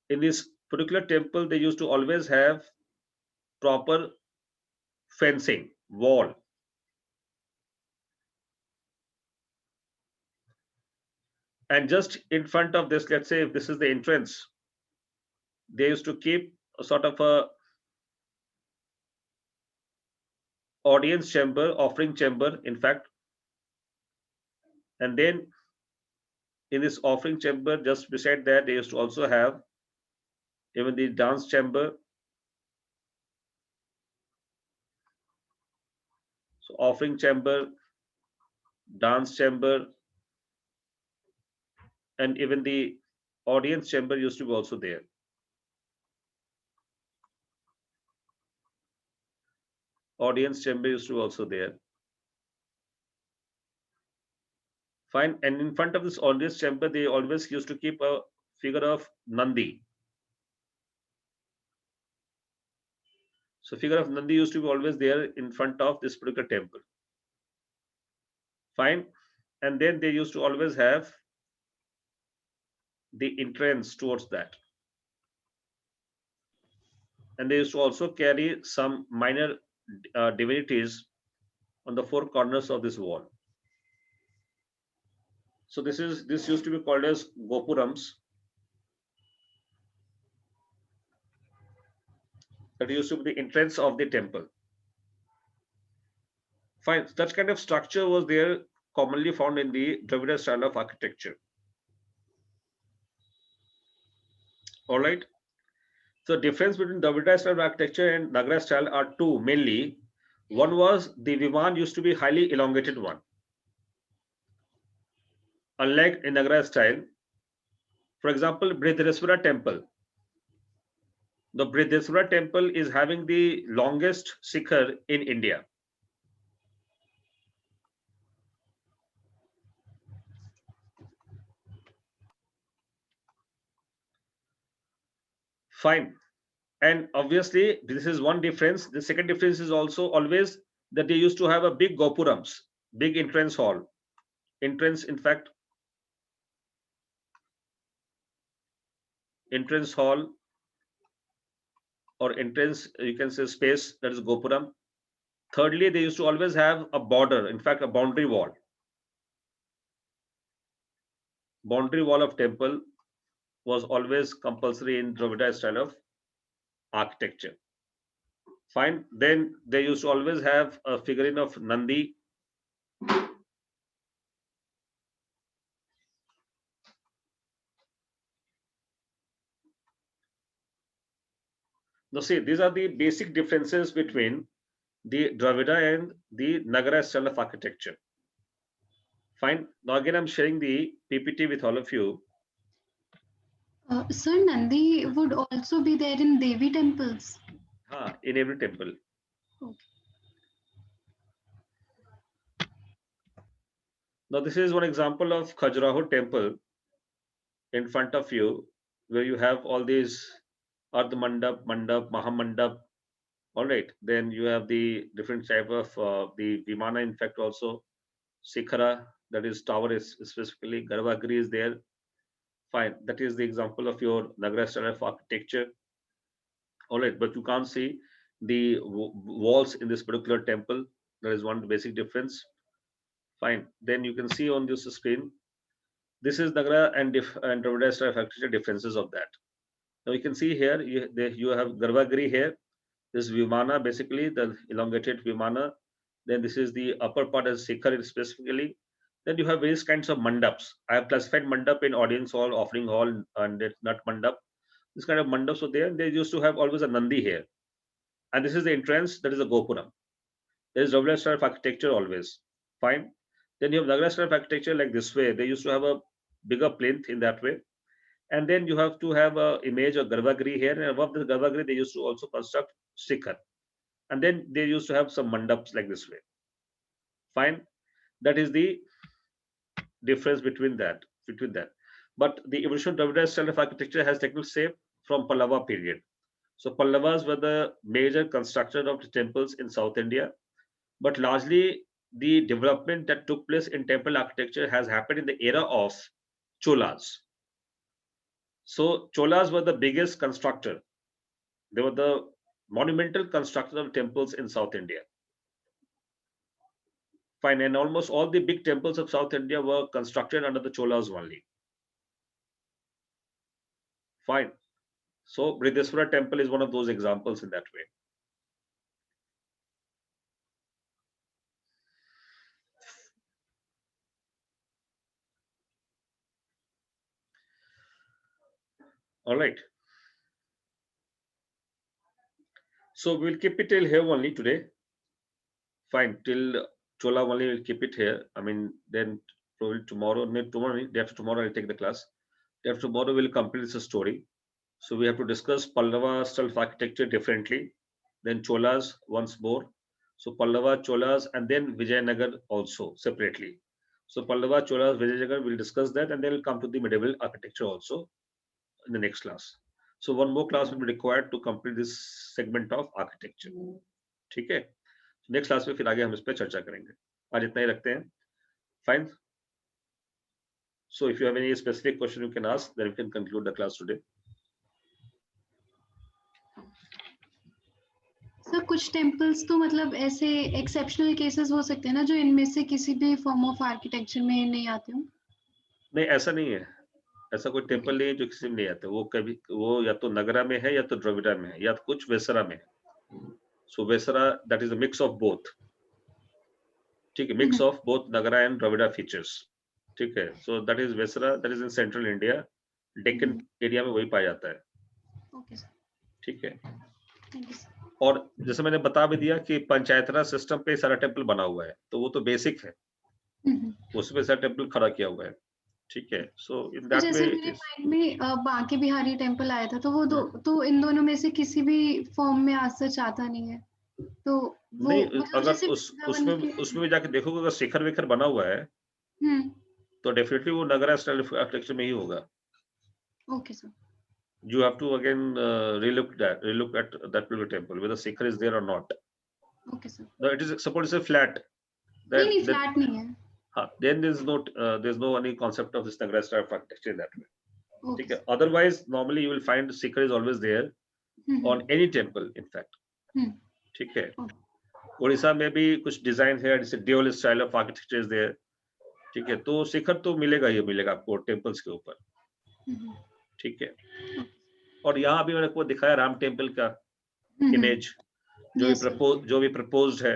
in this particular temple, they used to always have proper fencing, wall. And just in front of this, let's say if this is the entrance, they used to keep a sort of a audience chamber, offering chamber, in fact. And then in this offering chamber, just beside that, they used to also have even the dance chamber. So offering chamber, dance chamber, and even the audience chamber used to be also there. Audience chamber used to be also there. Fine. And in front of this audience chamber, they always used to keep a figure of Nandi. So figure of Nandi used to be always there in front of this particular temple. Fine. And then they used to always have the entrance towards that. And they used to also carry some minor divinities on the four corners of this wall. So this used to be called as gopurams. That used to be the entrance of the temple. Fine. Such kind of structure was there, commonly found in the Dravida style of architecture. All right. So difference between Dravida style of architecture and Nagara style are two mainly. One was the Viman used to be highly elongated one. Unlike in Nagara style, for example, Brihadeeswara temple. The Brihadeeswara temple is having the longest shikhar in India. Fine. And obviously, this is one difference. The second difference is also always that they used to have a big gopurams, big entrance hall. Entrance, in fact, entrance hall or entrance, you can say space, that is gopuram. Thirdly, they used to always have a border, in fact, a boundary wall. Boundary wall of temple was always compulsory in Dravida style of architecture. Fine. Then they used to always have a figurine of Nandi. Now see, these are the basic differences between the Dravida and the Nagara style of architecture. Fine. Now again, I'm sharing the PPT with all of you. Sir, Nandi would also be there in Devi temples. In every temple. Okay. Now this is one example of Khajuraho temple in front of you, where you have all these Ardh Mandap, Mandap, Mahamandap. All right. Then you have the different type of the Vimana, in fact, also Sikhara, that is tower is specifically, Garbhagriha is there. Fine. That is the example of your Nagara style of architecture. All right. But you can't see the walls in this particular temple. There is one basic difference. Fine. Then you can see on this screen, this is Nagara and Dravida style of architecture differences of that. Now you can see here, you have Garbhagriha here. This Vimana, basically the elongated Vimana. Then this is the upper part as Sikhar specifically. Then you have various kinds of mandaps. I have classified mandap in audience hall, offering hall, and not mandap. This kind of mandaps are there. They used to have always a Nandi here. And this is the entrance, that is a Gopuram. There is Dravida style of architecture always. Fine. Then you have Nagara style of architecture like this way. They used to have a bigger plinth in that way. And then you have to have an image of Garbhagriha here. And above the Garbhagriha, they used to also construct Shikhar. And then they used to have some mandaps like this way. Fine. That is the difference between that. But the evolution of Dravida style of architecture has taken shape from Pallava period. So Pallavas were the major constructor of the temples in South India. But largely the development that took place in temple architecture has happened in the era of Cholas. So Cholas were the biggest constructor. They were the monumental constructor of temples in South India. Fine, and almost all the big temples of South India were constructed under the Cholas only. Fine. So Brideswara temple is one of those examples in that way. All right. So we'll keep it till here only today. Fine, till Chola only we'll keep it here. I mean, then probably tomorrow, day after tomorrow I'll take the class. Day after tomorrow we'll complete this story. So we have to discuss Pallava style of architecture differently, then Cholas once more. So Pallava, Cholas, and then Vijayanagar also separately. So Pallava, Cholas, Vijayanagar, we'll discuss that, and then we'll come to the medieval architecture also in the next class. So one more class will be required to complete this segment of architecture. ठीक है? Next class में फिर आगे हम इस पे चर्चा करेंगे. आज इतना ही रखते हैं. Fine. So if you have any specific question you can ask, then we can conclude the class today. Sir कुछ टेम्पल्स तो मतलब ऐसे एक्सेप्शनल केसेस हो सकते हैं ना जो इनमें से किसी भी फॉर्म ऑफ आर्किटेक्चर में नहीं आते हो. नहीं, ऐसा नहीं है. ऐसा कोई टेम्पल नहीं है जो किसी में नहीं आता. वो कभी वो या तो नगरा में है या तो द्रविड़ा में है या तो कुछ वेसरा में है. So Vesara that is a mix of both. ठीक है, mix of both Nagra and Dravida features. ठीक है. So that is Vesara, that is in central India. Deccan area में वही पाया जाता है. Okay sir. ठीक है. Thank you sir. और जैसे मैंने बता भी दिया कि पंचायतना सिस्टम पे सारा टेम्पल बना हुआ है, तो वो तो बेसिक है. उसमें सारा टेम्पल खड़ा किया हुआ है. ठीक है. सो इन दैट जैसे वे मेरे माइंड में बांके बिहारी टेम्पल आया था, तो वो तो इन दोनों में से किसी भी फॉर्म में आज सच आता नहीं है. तो वो नहीं, मतलब अगर जैसे उसमें भी जाके देखोगे अगर शिखर विखर बना हुआ है तो डेफिनेटली वो नगरा स्टाइल आर्किटेक्चर में ही होगा. Okay sir. You have to again relook at that particular temple whether Shikhar is there or not. Okay sir. No, it is suppose it's a flat. नहीं फ्लैट नहीं है. Then there's no any concept of this Nagara style of architecture in that way. Okay. ठीक है. Otherwise, normally you will find Shikhar is always there on any temple, in fact. ठीक है. उड़ीसा में भी कुछ डिजाइन है जैसे dual style of architecture is there. ठीक है. तो शिखर तो मिलेगा ही मिलेगा आपको टेम्पल्स के ऊपर. ठीक है. और यहाँ भी मैंने आपको दिखाया राम टेम्पल का इमेज जो भी प्रपोज्ड है.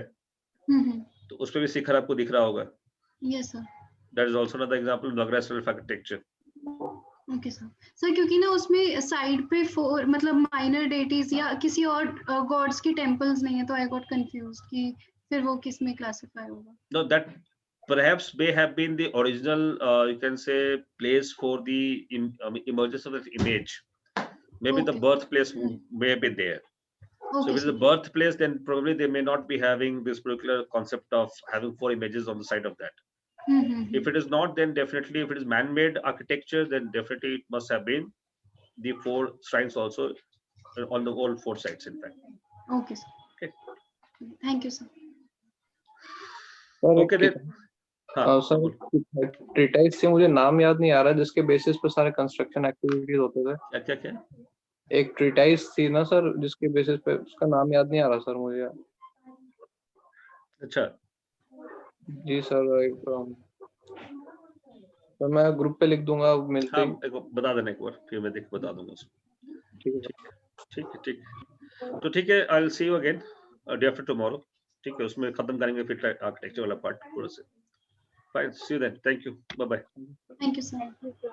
तो उस पे भी शिखर आपको दिख रहा होगा. Yes sir. That is also another example of Nagara style of architecture. Okay sir. Sir क्योंकि ना उसमें साइड पे 4 मतलब माइनर डेटीज या किसी और गॉड्स की टेम्पल्स नहीं है, तो आई गॉट कंफ्यूज्ड कि फिर वो किस में क्लासिफाई होगा. No, that perhaps may have been the original you can say place for the emergence of the image. Maybe the birthplace may be there. So if it is the birthplace, then probably they may not be having this particular concept of having 4 images on the side of that. If it is not, then definitely if it is man-made architecture, then definitely it must have been the 4 shrines also on the all 4 sides, in fact. Okay, sir. Okay. Thank you, sir. Okay then. हाँ sir, treatise से मुझे नाम याद नहीं आ रहा जिसके basis पे सारे कंस्ट्रक्शन एक्टिविटीज होते थे. क्या क्या एक ट्रीटाइज थी ना सर जिसके बेसिस पे, उसका नाम याद नहीं आ रहा सर मुझे. अच्छा जी सर, एक तो मैं ग्रुप पे लिख दूंगा मिलते ही. एक बता देना एक बार, फिर मैं बता दूंगा उसको. ठीक है. तो ठीक है, I will see you again day after tomorrow. ठीक है, उसमें खत्म करेंगे फिर आर्किटेक्चर वाला पार्ट पूरा से. Fine, see you then. Thank you. Bye bye. Thank you, sir. Thank you.